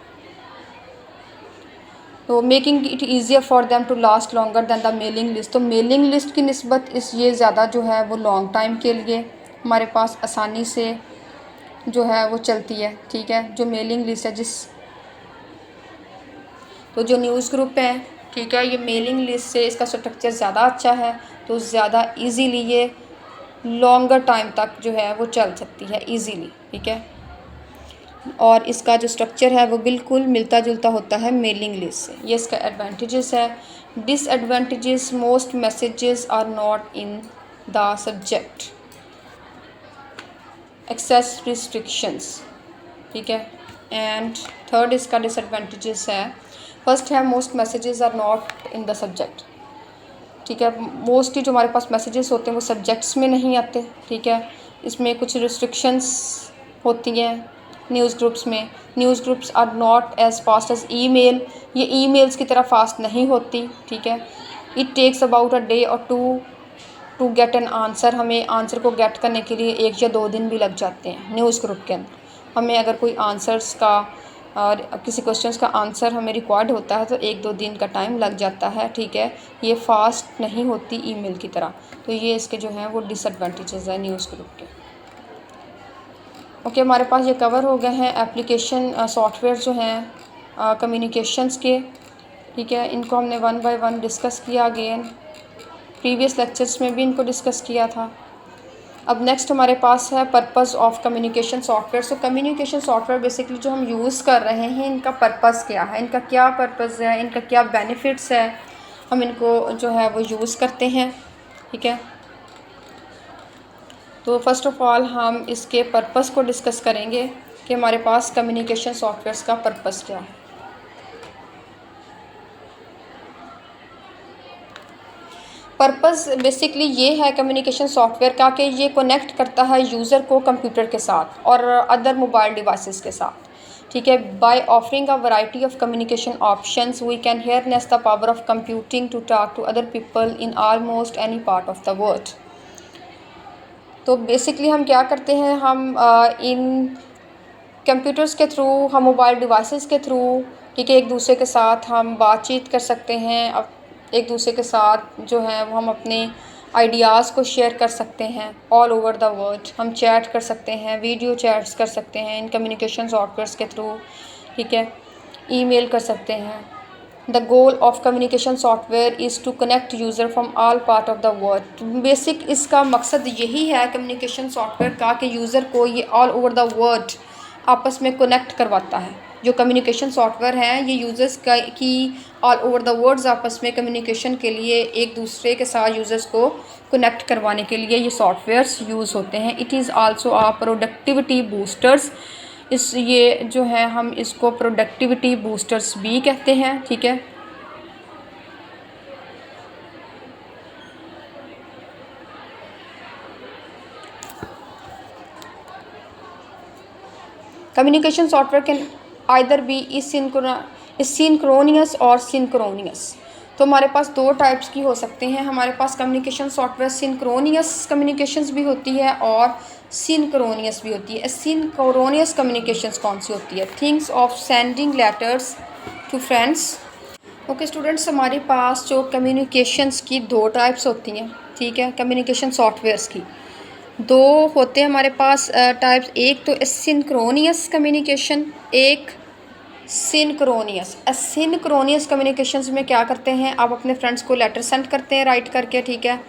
तो making it easier for them to last longer than the mailing list. तो मेलिंग लिस्ट की निस्बत ये ज़्यादा जो है वो लॉन्ग टाइम के लिए हमारे पास आसानी से जो है वो चलती है, ठीक है। जो मेलिंग लिस्ट है तो जो न्यूज़ ग्रुप है, ठीक है। ये मेलिंग लिस्ट से इसका स्ट्रक्चर ज़्यादा अच्छा है, तो ज़्यादा इजीली ये लॉन्गर टाइम तक जो है वो चल सकती है इजीली, ठीक है। और इसका जो स्ट्रक्चर है वो बिल्कुल मिलता जुलता होता है मेलिंग लिस्ट से। ये इसका एडवांटेजेस है। Disadvantages, most messages are not in the subject, access restrictions, ठीक है। एंड थर्ड इसका डिसएडवांटेजेस है, फर्स्ट है most messages are not in the subject, ठीक है। मोस्टली जो हमारे पास मैसेजेस होते हैं वो सब्जेक्ट्स में नहीं आते, ठीक है। इसमें कुछ रिस्ट्रिक्शंस होती हैं न्यूज़ ग्रुप्स में। News groups are not as fast as email, ये ईमेल्स की तरह फास्ट नहीं होती, ठीक है। It takes about a day और टू गेट एन आंसर, हमें आंसर को गेट करने के लिए 1 या 2 दिन भी लग जाते हैं न्यूज़ ग्रुप के अंदर। हमें अगर कोई आंसर्स का और किसी क्वेश्चंस का आंसर हमें रिक्वायर्ड होता है तो 1-2 दिन का टाइम लग जाता है, ठीक है। ये फास्ट नहीं होती ईमेल की तरह, तो ये इसके जो हैं वो डिसएडवांटेजेस हैं न्यूज़ ग्रुप के। ओके, हमारे पास ये कवर हो गए हैं एप्लीकेशन सॉफ्टवेयर जो हैं कम्युनिकेशंस के, ठीक है। इनको हमने 1 बाय 1 डिस्कस किया अगेन, प्रीवियस लेक्चर्स में भी इनको डिस्कस किया था। अब नेक्स्ट हमारे पास है purpose of communication software. So communication software basically जो हम यूज़ कर रहे हैं इनका पर्पस क्या है, इनका क्या पर्पस है, इनका क्या बेनिफिट्स है, हम इनको जो है वो यूज़ करते हैं, ठीक है। तो फर्स्ट ऑफ ऑल हम इसके पर्पस को डिस्कस करेंगे कि हमारे पास कम्युनिकेशन सॉफ्टवेयर्स का पर्पस क्या है। पर्पस बेसिकली ये है कम्युनिकेशन सॉफ्टवेयर का कि ये कनेक्ट करता है यूज़र को कंप्यूटर के साथ और अदर मोबाइल डिवाइसेस के साथ, ठीक है। By offering a variety of communication options we can harness the power of computing to talk to other people in almost any part of the world. तो basically हम क्या करते हैं, हम इन कंप्यूटर्स के थ्रू, हम मोबाइल डिवाइसेस के थ्रू, ठीक है, एक दूसरे के साथ हम बातचीत कर सकते हैं। अब एक दूसरे के साथ जो है वो हम अपने आइडियाज़ को शेयर कर सकते हैं ऑल ओवर द वर्ल्ड। हम चैट कर सकते हैं, वीडियो चैट्स कर सकते हैं इन कम्युनिकेशन सॉफ्टवेयर्स के थ्रू, ठीक है। ईमेल कर सकते हैं। The goal of communication software is to connect user from all part of the world. Basic इसका मकसद यही है कम्युनिकेशन सॉफ्टवेयर का कि यूज़र को ये ऑल ओवर द वर्ल्ड आपस में कनेक्ट करवाता है। जो कम्युनिकेशन सॉफ्टवेयर हैं ये यूज़र्स की ऑल ओवर द वर्ल्ड आपस में कम्युनिकेशन के लिए, एक दूसरे के साथ यूज़र्स को कनेक्ट करवाने के लिए ये सॉफ्टवेयर्स यूज़ होते हैं। It is also a productivity boosters, ये जो है हम इसको प्रोडक्टिविटी बूस्टर्स भी कहते हैं, ठीक है। Communication software can either be synchronous or synchronous. तो हमारे पास 2 टाइप्स की हो सकते हैं। हमारे पास कम्युनिकेशन सॉफ्टवेयर सिंक्रोनियस कम्युनिकेशंस भी होती है और सिंक्रोनियस भी होती है। सिंक्रोनियस कम्युनिकेशंस कौन सी होती है? Things of sending letters to friends. Okay students, हमारे पास जो कम्युनिकेशंस की 2 टाइप्स होती हैं, ठीक है, कम्युनिकेशन सॉफ्टवेयर्स की 2 होते हैं हमारे पास टाइप्स। एक तो एसिंक्रोनियस कम्युनिकेशन, एक सिंक्रोनियस। एसिंक्रोनियस कम्युनिकेशंस में क्या करते हैं, आप अपने फ्रेंड्स को लेटर सेंड करते हैं राइट करके, ठीक है।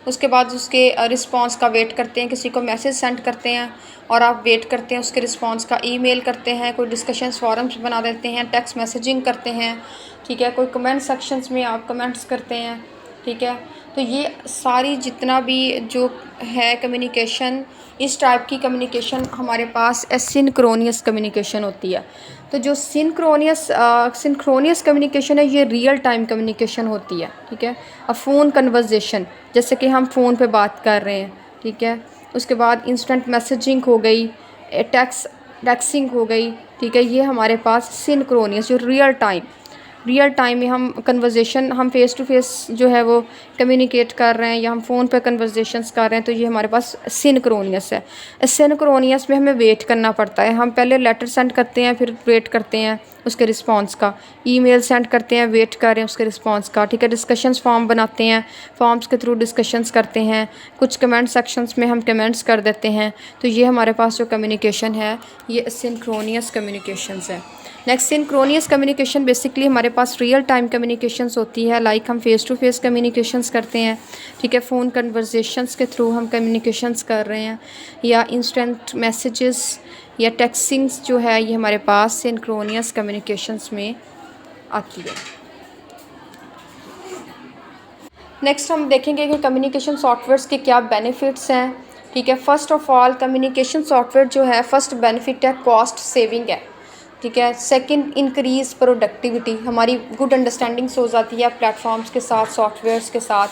उसके बाद उसके रिस्पांस का वेट करते हैं, किसी को मैसेज सेंड करते हैं और आप वेट करते हैं उसके रिस्पांस का, ईमेल करते हैं, कोई डिस्कशंस फॉरम्स बना देते हैं, टेक्स्ट मैसेजिंग करते हैं, ठीक है, कोई कमेंट सेक्शंस में आप कमेंट्स करते हैं, ठीक है। तो ये सारी जितना भी जो है कम्युनिकेशन, इस टाइप की कम्युनिकेशन हमारे पास एसिंक्रोनियस कम्युनिकेशन होती है। तो जो सिंक्रोनियस कम्युनिकेशन है ये रियल टाइम कम्युनिकेशन होती है, ठीक है। अ फ़ोन कन्वर्जेशन, जैसे कि हम फ़ोन पे बात कर रहे हैं, ठीक है। उसके बाद इंस्टेंट मैसेजिंग हो गई, टेक्सिंग हो गई, ठीक है। ये हमारे पास सिंक्रोनियस जो रियल टाइम में हम कन्वर्जेशन, हम फ़ेस टू फेस जो है वो कम्युनिकेट कर रहे हैं या हम फ़ोन पे कन्वर्जेशंस कर रहे हैं, तो ये हमारे पास सिंक्रोनियस है। सिंक्रोनियस में हमें वेट करना पड़ता है। हम पहले लेटर सेंड करते हैं, फिर वेट करते हैं उसके रिस्पांस का, ईमेल सेंड करते हैं, वेट कर रहे हैं उसके रिस्पांस का, ठीक है। डिस्कशंस फॉर्म बनाते हैं, फॉर्म्स के थ्रू डिस्कशंस करते हैं, कुछ कमेंट सेक्शंस में हम कमेंट्स कर देते हैं। तो ये हमारे पास जो कम्युनिकेशन है ये सिंक्रोनियस कम्युनिकेशंस है। नेक्स्ट सिंक्रोनियस कम्युनिकेशन, बेसिकली हमारे पास रियल टाइम कम्युनिकेशंस होती है, लाइक हम फेस टू फेस कम्युनिकेशंस करते हैं, ठीक है, फ़ोन कन्वर्जेशंस के थ्रू हम कम्युनिकेशंस कर रहे हैं, या इंस्टेंट मैसेजेस या टेक्सिंग्स जो है ये हमारे पास सिंक्रोनियस कम्युनिकेशंस में आती है। नेक्स्ट हम देखेंगे कि कम्युनिकेशन सॉफ्टवेयर्स के क्या बेनिफिट्स हैं, ठीक है। First of all communication software जो है फर्स्ट बेनिफिट है कॉस्ट सेविंग है, ठीक है। सेकंड इंक्रीज प्रोडक्टिविटी, हमारी गुड अंडरस्टैंडिंग्स हो जाती है प्लेटफॉर्म्स के साथ, सॉफ्टवेयर्स के साथ।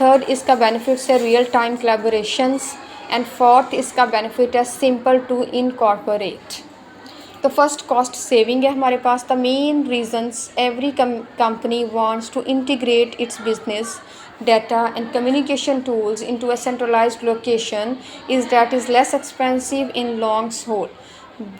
थर्ड इसका बेनिफिट्स है real time collaborations and fourth इसका बेनिफिट है सिंपल टू इनकॉर्पोरेट। तो फर्स्ट कॉस्ट सेविंग है हमारे पास। The main reasons every company wants to integrate its business data and communication tools into a centralized location is that is less expensive in long haul.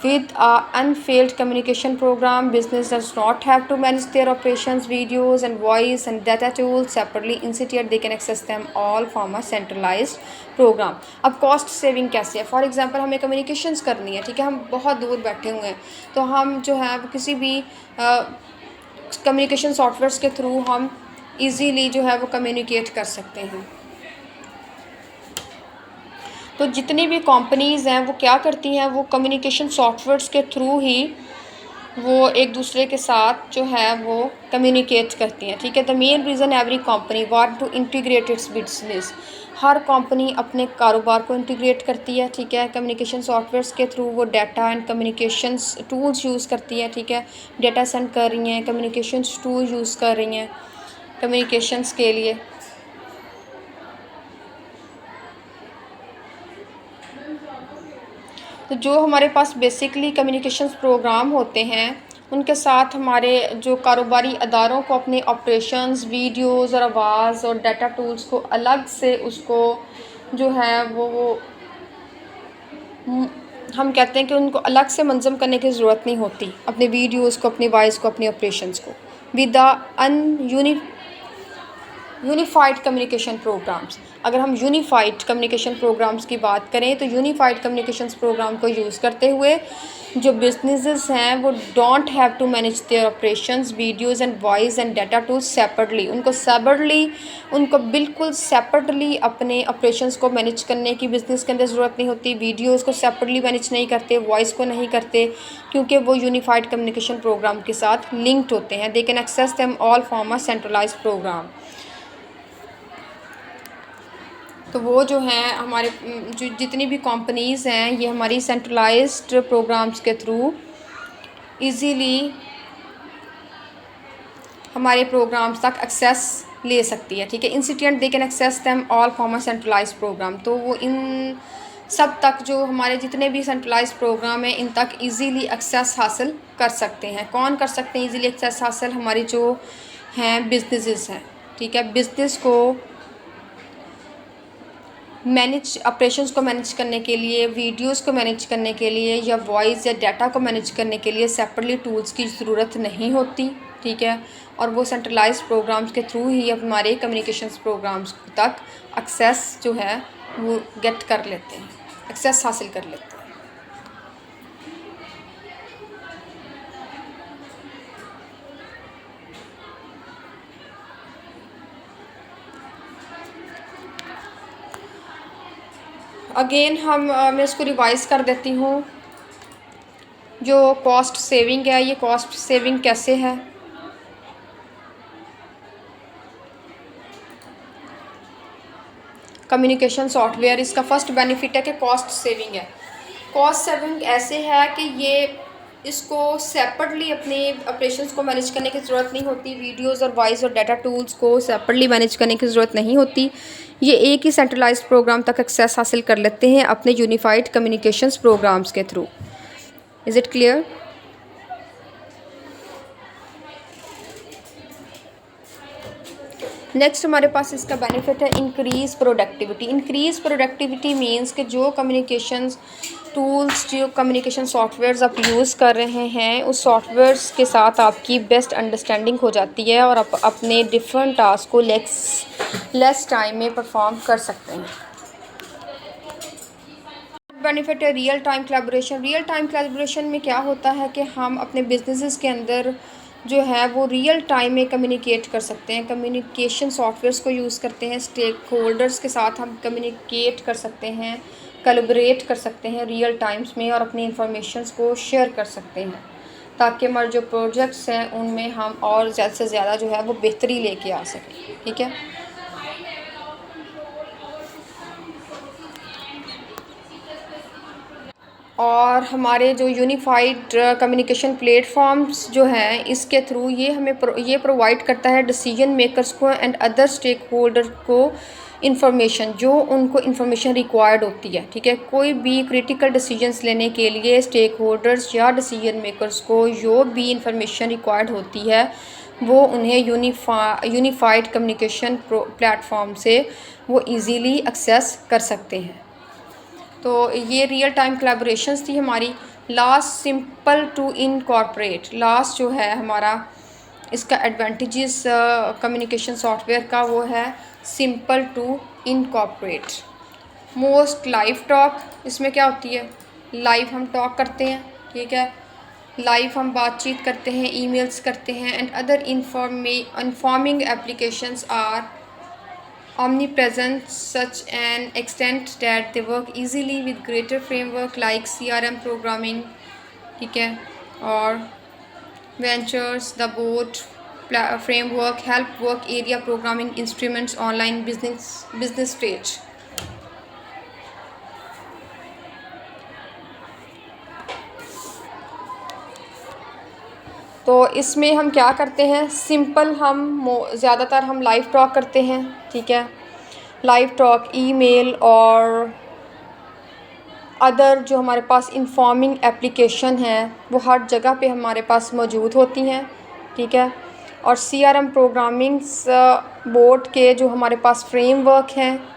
With a unfailed communication program, business does not have to manage their operations, videos and voice and data tools separately. Instead, they can access them all from a centralized program. अब cost saving कैसे है? For example हमें communications करनी है, ठीक है, हम बहुत दूर बैठे हुए हैं, तो हम जो है किसी भी कम्युनिकेशन सॉफ्टवेयर्स के थ्रू हम इजीली जो है वो कम्युनिकेट कर सकते हैं। तो जितनी भी कंपनीज़ हैं वो क्या करती हैं, वो कम्युनिकेशन सॉफ्टवेयर्स के थ्रू ही वो एक दूसरे के साथ जो है वो कम्युनिकेट करती हैं, ठीक है। The main reason every company want to integrate its business, हर कंपनी अपने कारोबार को इंटीग्रेट करती है, ठीक है, कम्युनिकेशन सॉफ्टवेयर्स के थ्रू वो data and communications tools use करती है, ठीक है, डाटा सेंड कर रही हैं, कम्युनिकेशंस टूल यूज़ कर रही हैं कम्युनिकेशंस के लिए। तो जो हमारे पास बेसिकली कम्युनिकेशंस प्रोग्राम होते हैं उनके साथ हमारे जो कारोबारी अदारों को अपने ऑपरेशंस, वीडियोस और आवाज़ और डाटा टूल्स को अलग से उसको जो है वो हम कहते हैं कि उनको अलग से मंज़म करने की ज़रूरत नहीं होती, अपने वीडियोस को, अपनी वॉइस को, अपने ऑपरेशंस को। With the unified communication programs, अगर हम यूनिफाइड कम्युनिकेशन प्रोग्राम्स की बात करें तो यूनिफाइड कम्युनिकेशन प्रोग्राम को यूज़ करते हुए जो बिजनेसेस हैं वो don't have to manage their operations, videos and voice and data tools separately, उनको बिल्कुल सेपरेटली अपने ऑपरेशंस को मैनेज करने की बिज़नेस के अंदर ज़रूरत नहीं होती, वीडियोज़ को सेपरेटली मैनेज नहीं करते, वॉइस को नहीं करते, क्योंकि वो यूनिफाइड कम्युनिकेशन प्रोग्राम के साथ लिंक्ड होते हैं। They can access them all from a centralized program. तो वो जो हैं हमारे जो जितनी भी कंपनीज़ हैं ये हमारी सेंट्रलाइज्ड प्रोग्राम्स के थ्रू इजीली हमारे प्रोग्राम्स तक एक्सेस ले सकती है, ठीक है। Incident they can access them all from a centralized program, तो वो इन सब तक जो हमारे जितने भी सेंट्रलाइज्ड प्रोग्राम हैं इन तक इजीली एक्सेस हासिल कर सकते हैं। कौन कर सकते हैं इजीली एक्सेस हासिल? हमारी जो हैं बिजनेसेस हैं, ठीक है, बिज़नेस को मैनेज, ऑपरेशंस को मैनेज करने के लिए, वीडियोस को मैनेज करने के लिए या वॉइस या डाटा को मैनेज करने के लिए सेपरेटली टूल्स की ज़रूरत नहीं होती, ठीक है, और वो सेंट्रलाइज्ड प्रोग्राम्स के थ्रू ही हमारे कम्युनिकेशंस प्रोग्राम्स तक एक्सेस जो है वो गेट कर लेते हैं, एक्सेस हासिल कर लेते हैं। अगेन मैं इसको रिवाइज़ कर देती हूँ। जो कॉस्ट सेविंग है, ये कॉस्ट सेविंग कैसे है? कम्युनिकेशन सॉफ्टवेयर, इसका फर्स्ट बेनिफिट है कि कॉस्ट सेविंग है। कॉस्ट सेविंग ऐसे है कि ये इसको सेपरेटली अपने ऑपरेशंस को मैनेज करने की ज़रूरत नहीं होती, वीडियोस और वॉइस और डाटा टूल्स को सेपरेटली मैनेज करने की ज़रूरत नहीं होती, ये एक ही सेंट्रलाइज्ड प्रोग्राम तक एक्सेस हासिल कर लेते हैं अपने यूनिफाइड कम्युनिकेशंस प्रोग्राम्स के through. Is it clear? Next हमारे पास इसका बेनिफिट है increase productivity. Increase productivity means कि जो कम्युनिकेशंस टूल्स, जो कम्युनिकेशन सॉफ्टवेयर्स आप यूज़ कर रहे हैं उस सॉफ्टवेयर्स के साथ आपकी बेस्ट अंडरस्टैंडिंग हो जाती है और आप अपने डिफरेंट टास्क को लेस टाइम में परफॉर्म कर सकते हैं। बेनिफिट है real time collaboration. Real time collaboration में क्या होता है कि हम अपने बिजनेसेस के अंदर जो है वो रियल टाइम में कम्युनिकेट कर सकते हैं। कम्युनिकेशन सॉफ्टवेयर्स को यूज़ करते हैं, स्टेक होल्डर्स के साथ हम कम्युनिकेट कर सकते हैं, कोलैबोरेट कर सकते हैं रियल टाइम्स में, और अपनी इंफॉर्मेशंस को शेयर कर सकते हैं, ताकि हमारे जो प्रोजेक्ट्स हैं उनमें हम और ज़्यादा से ज़्यादा जो है वो बेहतरी लेके आ सकें। ठीक है। और हमारे जो यूनिफाइड कम्युनिकेशन प्लेटफॉर्म्स जो हैं, इसके थ्रू ये हमें ये प्रोवाइड करता है डिसीजन मेकर्स को एंड अदर स्टेक होल्डर को इंफॉर्मेशन, जो उनको इंफॉर्मेशन रिक्वायर्ड होती है। ठीक है। कोई भी क्रिटिकल डिसीजंस लेने के लिए स्टेक होल्डर्स या डिसीजन मेकर्स को जो भी इंफॉर्मेशन रिक्वायर्ड होती है वो उन्हें यूनिफाइड कम्युनिकेशन प्लेटफॉर्म से वो इजीली एक्सेस कर सकते हैं। तो ये रियल टाइम कोलैबोरेशंस थी हमारी। Last, simple to incorporate. Last जो है हमारा इसका एडवांटेजेस कम्युनिकेशन सॉफ्टवेयर का वो है simple to incorporate. Most live talk, इसमें क्या होती है, लाइव हम टॉक करते हैं। ठीक है। लाइव हम बातचीत करते हैं, ईमेल्स करते हैं, and other informing applications are omnipresent such an extent that they work easily with greater framework like CRM programming, ठीक है, और ventures, the board framework, help work area programming instruments, online business stage। तो इसमें हम क्या करते हैं, simple हम ज़्यादातर हम लाइव टॉक करते हैं। ठीक है। लाइव टॉक, ईमेल और अदर जो हमारे पास इन्फॉर्मिंग एप्लीकेशन हैं वो हर जगह पे हमारे पास मौजूद होती हैं। ठीक है। और CRM प्रोग्रामिंग्स बोर्ड के जो हमारे पास फ्रेमवर्क हैं,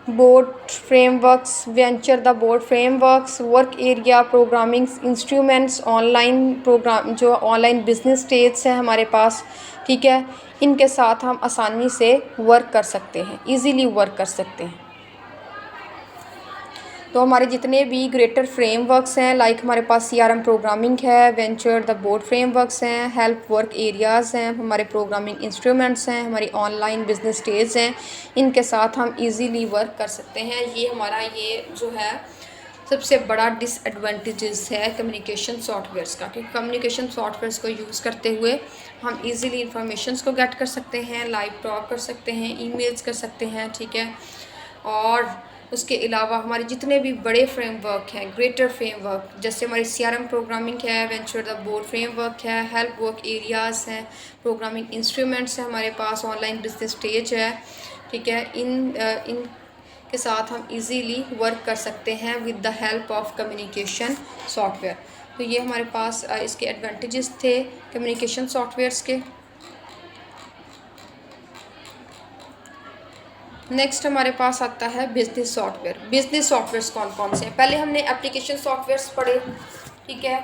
board frameworks, venture the board frameworks, work area programming instruments, online program जो ऑनलाइन बिजनेस स्टेज हैं हमारे पास। ठीक है। इनके साथ हम आसानी से वर्क कर सकते हैं, इजीली वर्क कर सकते हैं। तो हमारे जितने भी ग्रेटर फ्रेमवर्क्स हैं, लाइक हमारे पास CRM प्रोग्रामिंग है, वेंचर द बोर्ड फ्रेमवर्क्स हैं, हेल्प वर्क एरियाज़ हैं, हमारे प्रोग्रामिंग इंस्ट्रूमेंट्स हैं, हमारी ऑनलाइन बिजनेस स्टेज हैं, इनके साथ हम इजीली वर्क कर सकते हैं। ये हमारा ये जो है सबसे बड़ा डिसएडवांटेजेस है कम्युनिकेशन सॉफ्टवेयर्स का, कि कम्युनिकेशन सॉफ्टवेयर्स को यूज़ करते हुए हम इजीली इंफॉर्मेशंस को गेट कर सकते हैं, लाइव टॉक कर सकते हैं, ईमेल्स कर सकते हैं। ठीक है। और उसके अलावा हमारे जितने भी बड़े फ्रेमवर्क हैं, ग्रेटर फ्रेमवर्क, जैसे हमारी CRM प्रोग्रामिंग है, वेंचर द बोर्ड फ्रेमवर्क है, हेल्प वर्क एरियाज़ हैं, प्रोग्रामिंग इंस्ट्रूमेंट्स हैं हमारे पास, ऑनलाइन बिजनेस स्टेज है। ठीक है। इन के साथ हम इजीली वर्क कर सकते हैं with the help of communication software. तो ये हमारे पास इसके एडवांटेजेस थे कम्युनिकेशन सॉफ्टवेयर्स के। नेक्स्ट हमारे पास आता है बिजनेस सॉफ्टवेयर। बिजनेस सॉफ्टवेयर्स कौन कौन से हैं, पहले हमने एप्लीकेशन सॉफ्टवेयर्स पढ़े। ठीक है।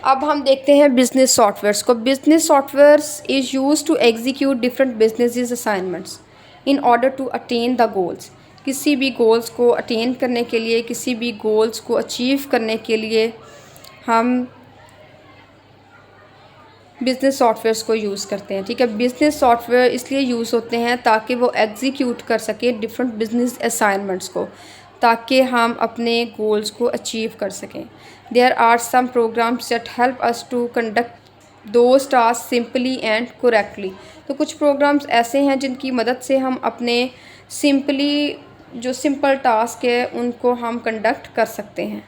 अब हम देखते हैं बिजनेस सॉफ्टवेयर्स को। Business softwares is use to execute different business assignments in order to attain the goals. किसी भी गोल्स को अटेन करने के लिए, किसी भी गोल्स को अचीव करने के लिए हम बिज़नेस सॉफ्टवेयर्स को यूज़ करते हैं। ठीक है। बिज़नेस सॉफ्टवेयर इसलिए यूज़ होते हैं ताकि वो एग्जीक्यूट कर सके डिफरेंट बिजनेस असाइनमेंट्स को, ताकि हम अपने गोल्स को अचीव कर सकें। There are some programs that help us to conduct those task simply and correctly. तो कुछ प्रोग्राम्स ऐसे हैं जिनकी मदद से हम अपने जो सिंपल टास्क है उनको हम कंडक्ट कर सकते हैं।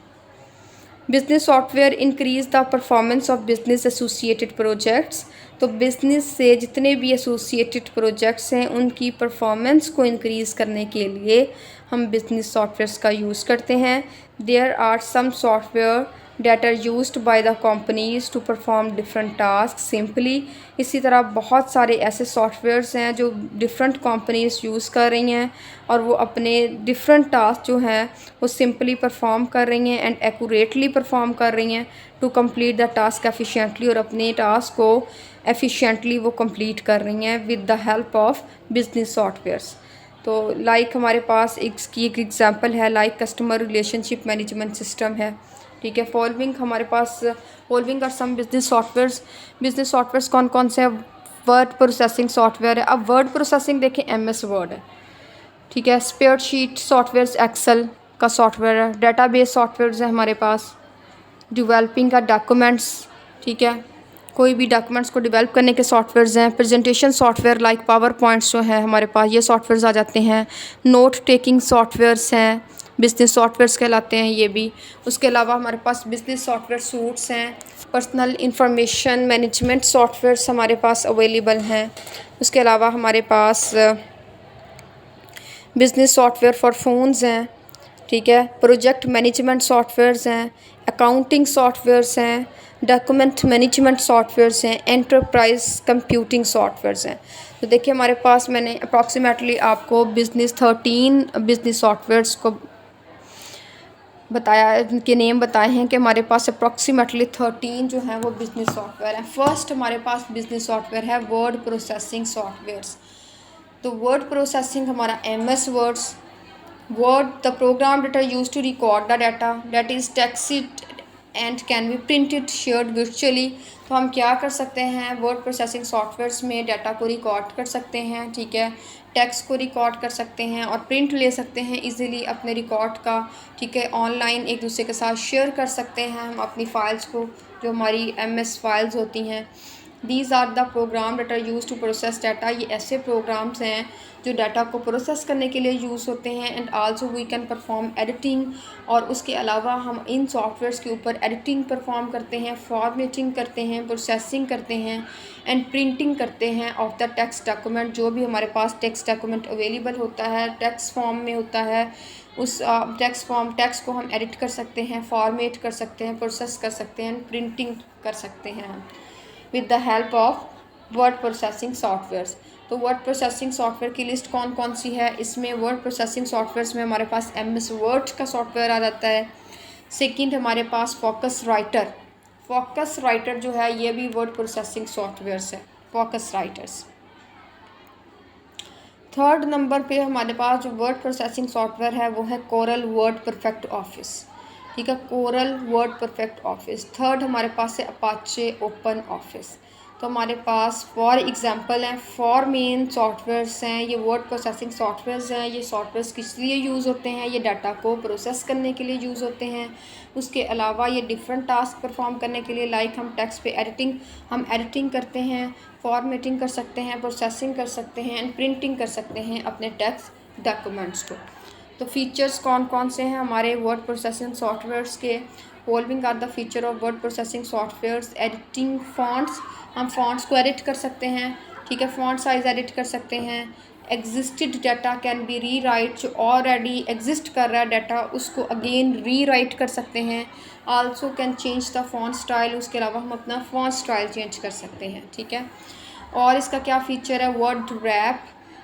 Business software increase the performance of business associated projects. तो बिज़नेस से जितने भी एसोसिएटेड प्रोजेक्ट्स हैं उनकी परफॉर्मेंस को इंक्रीज़ करने के लिए हम बिजनेस सॉफ्टवेयर्स का यूज़ करते हैं। There are some software that are used by the companies to perform different task simply. इसी तरह बहुत सारे ऐसे सॉफ्टवेयर्स हैं जो डिफरेंट कंपनीज यूज़ कर रही हैं और वो अपने डिफरेंट टास्क जो हैं वो सिंपली परफॉर्म कर रही हैं एंड एक्यूरेटली परफॉर्म कर रही हैं to complete the task efficiently, और अपने टास्क को एफिशिएंटली वो कंप्लीट कर रही हैं with the help of business softwares. तो लाइक हमारे पास इसकी एक एग्जांपल है, like customer relationship management system है, ठीक है। फॉलोइंग हमारे पास following are some business softwares कौन कौन से हैं? वर्ड प्रोसेसिंग सॉफ्टवेयर है। अब वर्ड प्रोसेसिंग देखें, MS वर्ड है, ठीक है। स्प्रेडशीट सॉफ्टवेयर एक्सेल का सॉफ्टवेयर है। डेटाबेस सॉफ्टवेयर है हमारे पास। डेवलपिंग का डॉक्यूमेंट्स, ठीक है, कोई भी डॉक्यूमेंट्स को डेवलप करने के सॉफ्टवेयर्स हैं। Presentation software like power points जो है हमारे पास, ये सॉफ्टवेयर्स आ जाते हैं। नोट टेकिंग सॉफ्टवेयर्स हैं, बिजनेस सॉफ्टवेयर्स कहलाते हैं ये भी। उसके अलावा हमारे पास बिजनेस सॉफ्टवेयर सूट्स हैं। पर्सनल इंफॉर्मेशन मैनेजमेंट सॉफ्टवेयर्स हमारे पास अवेलेबल हैं। उसके अलावा हमारे पास बिजनेस सॉफ्टवेयर फॉर फोन्स हैं, ठीक है। प्रोजेक्ट मैनेजमेंट सॉफ्टवेयर्स हैं, अकाउंटिंग सॉफ्टवेयर्स हैं, डॉक्यूमेंट मैनेजमेंट सॉफ्टवेयर्स हैं, एंटरप्राइज कंप्यूटिंग सॉफ्टवेयर्स हैं। तो देखिए हमारे पास मैंने अप्रॉक्सीमेटली आपको 13 बिजनेस सॉफ्टवेयर्स को बताया, इनके नेम बताए हैं कि हमारे पास अप्रॉक्सीमेटली 13 जो हैं वो बिजनेस सॉफ्टवेयर हैं। फर्स्ट हमारे पास बिजनेस सॉफ्टवेयर है वर्ड प्रोसेसिंग सॉफ्टवेयर्स। तो वर्ड प्रोसेसिंग हमारा MS words, Word, the program that are used to record the data that is texted and can be printed, shared virtually। तो हम क्या कर सकते हैं, वर्ड प्रोसेसिंग सॉफ्टवेयर्स में डाटा को रिकॉर्ड कर सकते हैं, ठीक है, टेक्स्ट को रिकॉर्ड कर सकते हैं और प्रिंट ले सकते हैं इजीली अपने रिकॉर्ड का, ठीक है। ऑनलाइन एक दूसरे के साथ शेयर कर सकते हैं हम अपनी फ़ाइल्स को, जो हमारी MS फाइल्स होती हैं। These are the program that are use to process data. ये ऐसे प्रोग्राम्स हैं जो डाटा को प्रोसेस करने के लिए यूज़ होते हैं। And also we can perform editing, और उसके अलावा हम इन सॉफ्टवेयर्स के ऊपर एडिटिंग परफॉर्म करते हैं, फॉर्मेटिंग करते हैं, प्रोसेसिंग करते हैं एंड प्रिंटिंग करते हैं ऑफ द टेक्स्ट डॉक्यूमेंट। जो भी हमारे पास टेक्स्ट डॉक्यूमेंट अवेलेबल होता है, टेक्स्ट फॉर्म में होता है, उस टेक्स्ट को हम एडिट कर सकते हैं, फॉर्मेट कर सकते हैं, प्रोसेस कर सकते हैं, प्रिंटिंग कर सकते हैं with the help of word processing softwares. तो वर्ड प्रोसेसिंग सॉफ्टवेयर की लिस्ट कौन कौन सी है? इसमें वर्ड प्रोसेसिंग सॉफ्टवेयर्स में हमारे पास MS वर्ड का सॉफ्टवेयर आ जाता है। सेकंड हमारे पास फोकस राइटर जो है ये भी वर्ड प्रोसेसिंग सॉफ्टवेयर्स है, फोकस राइटर्स। थर्ड नंबर पे हमारे पास जो वर्ड प्रोसेसिंग सॉफ्टवेयर है वो है कोरल वर्ड परफेक्ट ऑफिस, ठीक है, coral word perfect office. Third हमारे पास है अपाचे ओपन ऑफिस। तो हमारे पास फॉर एग्जांपल हैं, 4 मेन सॉफ्टवेयर्स हैं, ये वर्ड प्रोसेसिंग सॉफ्टवेयर्स हैं। ये सॉफ्टवेयर्स किस लिए यूज़ होते हैं? ये डाटा को प्रोसेस करने के लिए यूज़ होते हैं। उसके अलावा ये डिफरेंट टास्क परफॉर्म करने के लिए, लाइक हम टेक्स्ट पे एडिटिंग करते हैं, फॉर्मेटिंग कर सकते हैं, प्रोसेसिंग कर सकते हैं एंड प्रिंटिंग कर सकते हैं अपने टेक्स्ट डॉक्यूमेंट्स को। तो फीचर्स कौन कौन से हैं हमारे वर्ड प्रोसेसिंग सॉफ्टवेयर्स के? Following are the feature of word processing softwares. Editing fonts, हम फॉन्ट्स को एडिट कर सकते हैं, ठीक है, फॉन्ट साइज़ एडिट कर सकते हैं। एग्जिस्टेड डाटा कैन बी री राइट, जो ऑलरेडी एग्जिस्ट कर रहा है डाटा उसको अगेन री राइट कर सकते हैं। Also can change the font style, उसके अलावा हम अपना फॉन्ट स्टाइल चेंज कर सकते हैं, ठीक है। और इसका क्या फ़ीचर है? Word wrap,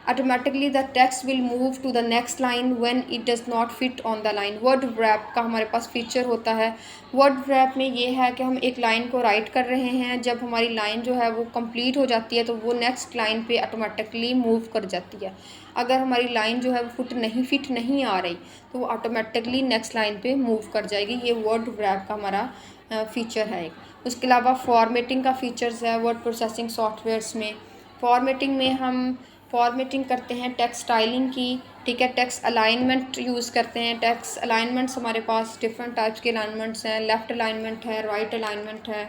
automatically the text will move to the next line when it does not fit on the line. Word wrap का हमारे पास फीचर होता है। वर्ड रैप में ये है कि हम एक लाइन को राइट कर रहे हैं, जब हमारी लाइन जो है वो कंप्लीट हो जाती है तो वो नेक्स्ट लाइन पे ऑटोमेटिकली मूव कर जाती है। अगर हमारी लाइन जो है वो फिट नहीं आ रही तो वो ऑटोमेटिकली नेक्स्ट लाइन पे मूव कर जाएगी। ये वर्ड रैप का हमारा फ़ीचर है एक। उसके अलावा फॉर्मेटिंग का फ़ीचर्स है वर्ड प्रोसेसिंग सॉफ्टवेयर्स में। फॉर्मेटिंग में हम फॉर्मेटिंग करते हैं टेक्स्ट स्टाइलिंग की, ठीक है, टेक्स्ट अलाइनमेंट यूज़ करते हैं। टेक्स्ट अलाइनमेंट्स हमारे पास डिफरेंट टाइप्स के अलाइनमेंट्स हैं, लेफ़्ट अलाइनमेंट है, राइट अलाइनमेंट है,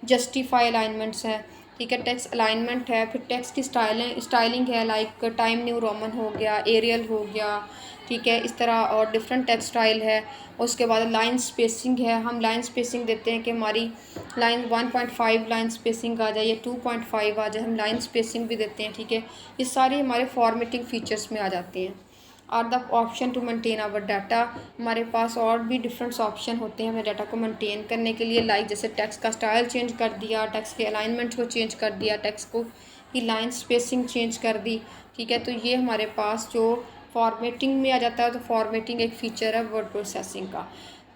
जस्टिफाई अलाइनमेंट्स हैं, ठीक है, टेक्स्ट अलाइनमेंट है। फिर टेक्स्ट की स्टाइलिंग है, लाइक टाइम न्यू रोमन हो गया, एरियल हो गया, ठीक है, इस तरह और डिफरेंट टेक्स्ट स्टाइल है। उसके बाद लाइन स्पेसिंग है, हम लाइन स्पेसिंग देते हैं कि हमारी लाइन 1.5 लाइन स्पेसिंग आ जाए या 2.5 आ जाए, हम लाइन स्पेसिंग भी देते हैं, ठीक है। ये सारे हमारे फॉर्मेटिंग फीचर्स में आ जाते हैं। और the option to maintain our data, हमारे पास और भी डिफरेंट्स ऑप्शन होते हैं हमें डाटा को मेंटेन करने के लिए, लाइक जैसे टेक्स्ट का स्टाइल चेंज कर दिया, टेक्स्ट के अलाइनमेंट को चेंज कर दिया, टेक्स्ट को की लाइन स्पेसिंग चेंज कर दी, ठीक है। तो ये हमारे पास जो फॉर्मेटिंग में आ जाता है, तो फॉर्मेटिंग एक फ़ीचर है वर्ड प्रोसेसिंग का।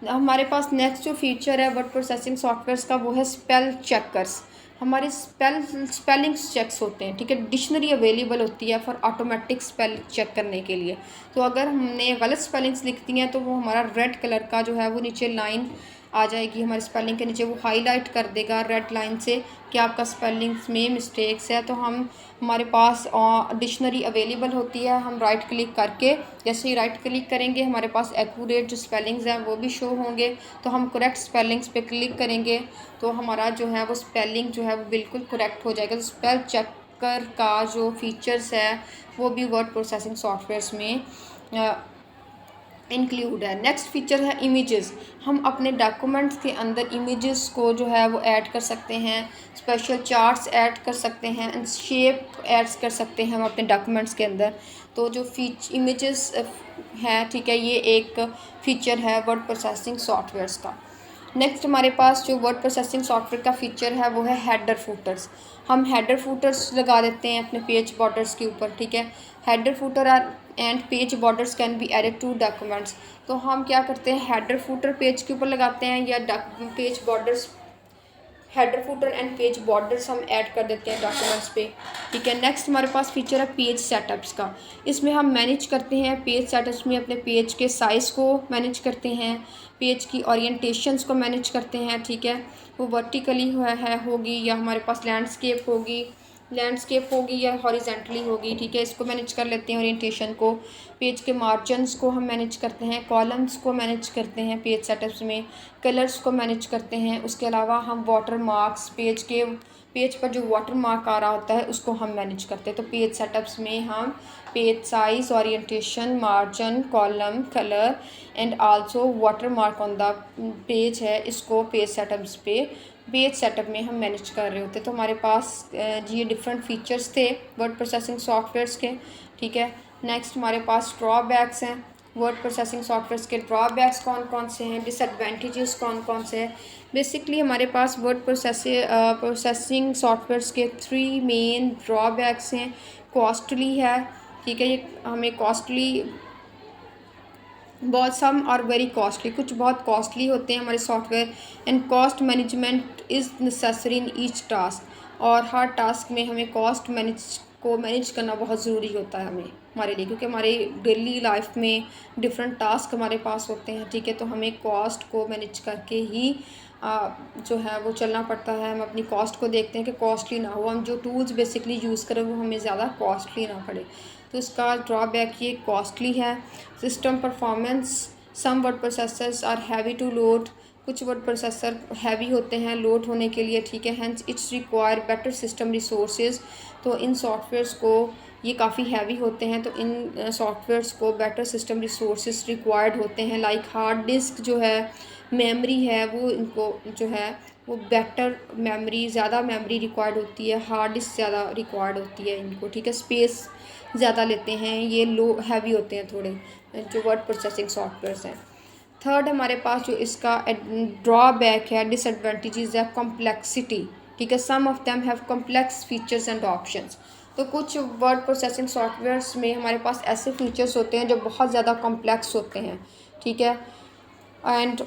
हमारे पास नेक्स्ट जो फीचर है वर्ड प्रोसेसिंग सॉफ्टवेयर्स का वो है स्पेल चेकर्स, हमारे स्पेलिंग्स चेक्स होते हैं, ठीक है। डिक्शनरी अवेलेबल होती है फॉर ऑटोमेटिक स्पेल चेक करने के लिए। तो अगर हमने गलत स्पेलिंग्स लिख दी हैं तो वो हमारा रेड कलर का जो है वो नीचे लाइन आ जाएगी हमारे स्पेलिंग के नीचे, वो हाईलाइट कर देगा रेड लाइन से कि आपका स्पेलिंग्स में मिस्टेक्स है। तो हमारे पास डिक्शनरी अवेलेबल होती है, हम राइट क्लिक करके जैसे ही राइट क्लिक करेंगे हमारे पास एक्यूरेट जो स्पेलिंग्स हैं वो भी शो होंगे। तो हम करेक्ट स्पेलिंग्स पे क्लिक करेंगे तो हमारा जो है वो स्पेलिंग जो है वो बिल्कुल करेक्ट हो जाएगा। तो स्पेल चेकर का जो फीचर्स है वो भी वर्ड प्रोसेसिंग सॉफ्टवेयर्स में इंक्लूड है। नेक्स्ट फीचर है इमेजेस। हम अपने डॉक्यूमेंट्स के अंदर इमेजेस को जो है वो ऐड कर सकते हैं, स्पेशल चार्ट्स ऐड कर सकते हैं एंड शेप ऐड कर सकते हैं हम अपने डॉक्यूमेंट्स के अंदर। तो जो इमेजेस हैं, ठीक है, ये एक फ़ीचर है वर्ड प्रोसेसिंग सॉफ्टवेयर्स का। नेक्स्ट हमारे पास जो वर्ड प्रोसेसिंग सॉफ्टवेयर का फीचर है वो है हेडर फूटर्स। हम हेडर फूटर्स लगा देते हैं अपने पेज बॉर्डर्स के ऊपर, ठीक है। Header footer are and page borders can be added to documents. तो हम क्या करते हैं, हेडर फूटर पेज के ऊपर लगाते हैं या page borders, header footer and page borders हम ऐड कर देते हैं डॉक्यूमेंट्स पे, ठीक है। नेक्स्ट हमारे पास फीचर है पेज सेटअप्स का। इसमें हम मैनेज करते हैं पेज सेटअप्स में अपने पेज के साइज़ को मैनेज करते हैं, पेज की ओरिएंटेशंस को मैनेज करते हैं, ठीक है। वो वर्टिकली होगी या हमारे पास लैंडस्केप होगी या हॉरिजेंटली होगी, ठीक है। इसको मैनेज कर लेते हैं ओरिएंटेशन को। पेज के मार्जिन्स को हम मैनेज करते हैं, कॉलम्स को मैनेज करते हैं पेज सेटअप्स में, कलर्स को मैनेज करते हैं। उसके अलावा हम वाटर मार्क्स पेज पर जो वाटर मार्क आ रहा होता है उसको हम मैनेज करते हैं। तो पेज सेटअप्स में हम page size, orientation, margin, column, colour and also water mark on the page है, इसको पेज सेटअप में हम मैनेज कर रहे होते। तो हमारे पास ये डिफरेंट फीचर्स थे वर्ड प्रोसेसिंग सॉफ्टवेयर्स के, ठीक है। नेक्स्ट हमारे पास ड्रॉबैक्स हैं। वर्ड प्रोसेसिंग सॉफ्टवेयर्स के ड्रॉबैक्स कौन कौन से हैं, डिसएडवांटेजेस कौन कौन से हैं। बेसिकली हमारे पास वर्ड प्रोसेसिंग सॉफ्टवेयर्स के 3 मेन ड्रॉबैक्स हैं। कॉस्टली है, ठीक है, ये हमें कॉस्टली बहुत सम और वेरी कॉस्टली, कुछ बहुत कॉस्टली होते हैं हमारे software. And cost management is necessary in each task. और हर टास्क में हमें कॉस्ट मैनेज करना बहुत ज़रूरी होता है हमारे लिए, क्योंकि हमारे डेली लाइफ में डिफरेंट टास्क हमारे पास होते हैं, ठीक है। तो हमें कॉस्ट को मैनेज करके ही जो है वो चलना पड़ता है। हम अपनी कॉस्ट को देखते हैं कि कॉस्टली ना हो, हम जो टूल्स बेसिकली यूज़ करें वो हमें ज़्यादा कॉस्टली ना पड़े। तो इसका ड्रॉबैक ये कॉस्टली है। System performance, some word processors are heavy to load. कुछ वर्ड प्रोसेसर हैवी होते हैं लोड होने के लिए, ठीक है। Hence its require better system resources. तो इन सॉफ्टवेयर्स को ये काफ़ी हैवी होते हैं, तो इन सॉफ्टवेयर्स को बेटर सिस्टम रिसोर्सेज रिक्वायर्ड होते हैं। लाइक हार्ड डिस्क जो है, मेमोरी है, वो इनको जो है वो बेटर मेमोरी, ज़्यादा मेमोरी रिक्वायर्ड होती है, हार्ड डिस्क ज़्यादा रिक्वायर्ड होती है इनको, ठीक है। स्पेस ज़्यादा लेते हैं, ये लो हैवी होते हैं थोड़े जो वर्ड प्रोसेसिंग सॉफ्टवेयर्स हैं। थर्ड हमारे पास जो इसका ड्रॉबैक है, डिसएडवांटेजेस है कॉम्प्लेक्सिटी, ठीक है। Some of them have complex features and options. तो कुछ वर्ड प्रोसेसिंग सॉफ्टवेयर्स में हमारे पास ऐसे फीचर्स होते हैं जो बहुत ज़्यादा कॉम्प्लेक्स होते हैं, ठीक है। एंड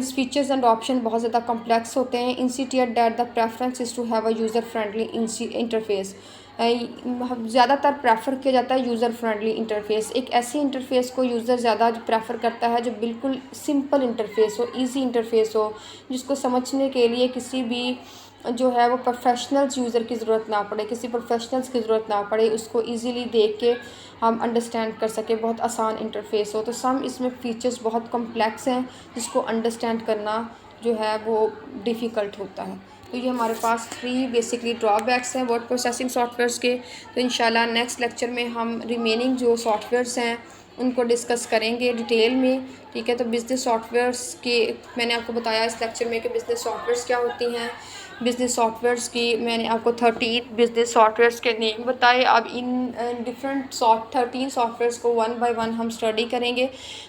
फीचर्स एंड ऑप्शन बहुत ज़्यादा कॉम्प्लेक्स होते हैं। इंसिटियर that the preference is to have a user friendly interface. ज़्यादातर प्रेफर किया जाता है यूज़र फ्रेंडली इंटरफेस। एक ऐसी इंटरफेस को यूज़र ज़्यादा प्रेफर करता है जो बिल्कुल सिंपल इंटरफेस हो, इजी इंटरफेस हो, जिसको समझने के लिए किसी भी जो है वो प्रोफेशनल्स यूज़र की ज़रूरत ना पड़े, किसी प्रोफेशनल्स की ज़रूरत ना पड़े, उसको इजीली देख के हम अंडरस्टैंड कर सके, बहुत आसान इंटरफेस हो। तो सम इसमें फ़ीचर्स बहुत कॉम्प्लेक्स हैं जिसको अंडरस्टैंड करना जो है वो डिफ़िकल्ट होता है। तो ये हमारे पास 3 बेसिकली ड्रॉबैक्स हैं वर्ड प्रोसेसिंग सॉफ्टवेयर्स के। तो इंशाल्लाह नेक्स्ट लेक्चर में हम रिमेनिंग जो सॉफ्टवेयर्स हैं उनको डिस्कस करेंगे डिटेल में, ठीक है। तो बिज़नेस सॉफ्टवेयर्स के मैंने आपको बताया इस लेक्चर में कि बिज़नेस सॉफ्टवेयर्स क्या होती हैं। बिज़नेस सॉफ्टवेयर्स की मैंने आपको 13 बिज़नेस सॉफ्टवेयर्स के नेम बताए। अब इन डिफरेंट 13 सॉफ्टवेयर्स को 1 बाय 1 हम स्टडी करेंगे।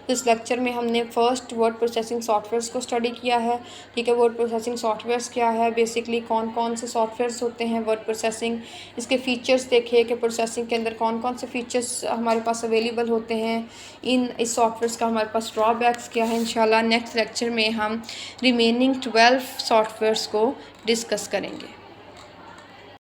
तो इस लेक्चर में हमने फर्स्ट वर्ड प्रोसेसिंग सॉफ्टवेयर्स को स्टडी किया है, ठीक है। वर्ड प्रोसेसिंग सॉफ्टवेयर्स क्या है, बेसिकली कौन कौन से सॉफ्टवेयर्स होते हैं वर्ड प्रोसेसिंग, इसके फ़ीचर्स देखे कि प्रोसेसिंग के अंदर कौन कौन से फ़ीचर्स हमारे पास अवेलेबल होते हैं। इस सॉफ्टवेयर्स का हमारे पास ड्रॉबैक्स क्या है। इंशाल्लाह नेक्स्ट लेक्चर में हम रिमेनिंग 12 सॉफ्टवेयर्स को डिस्कस करेंगे।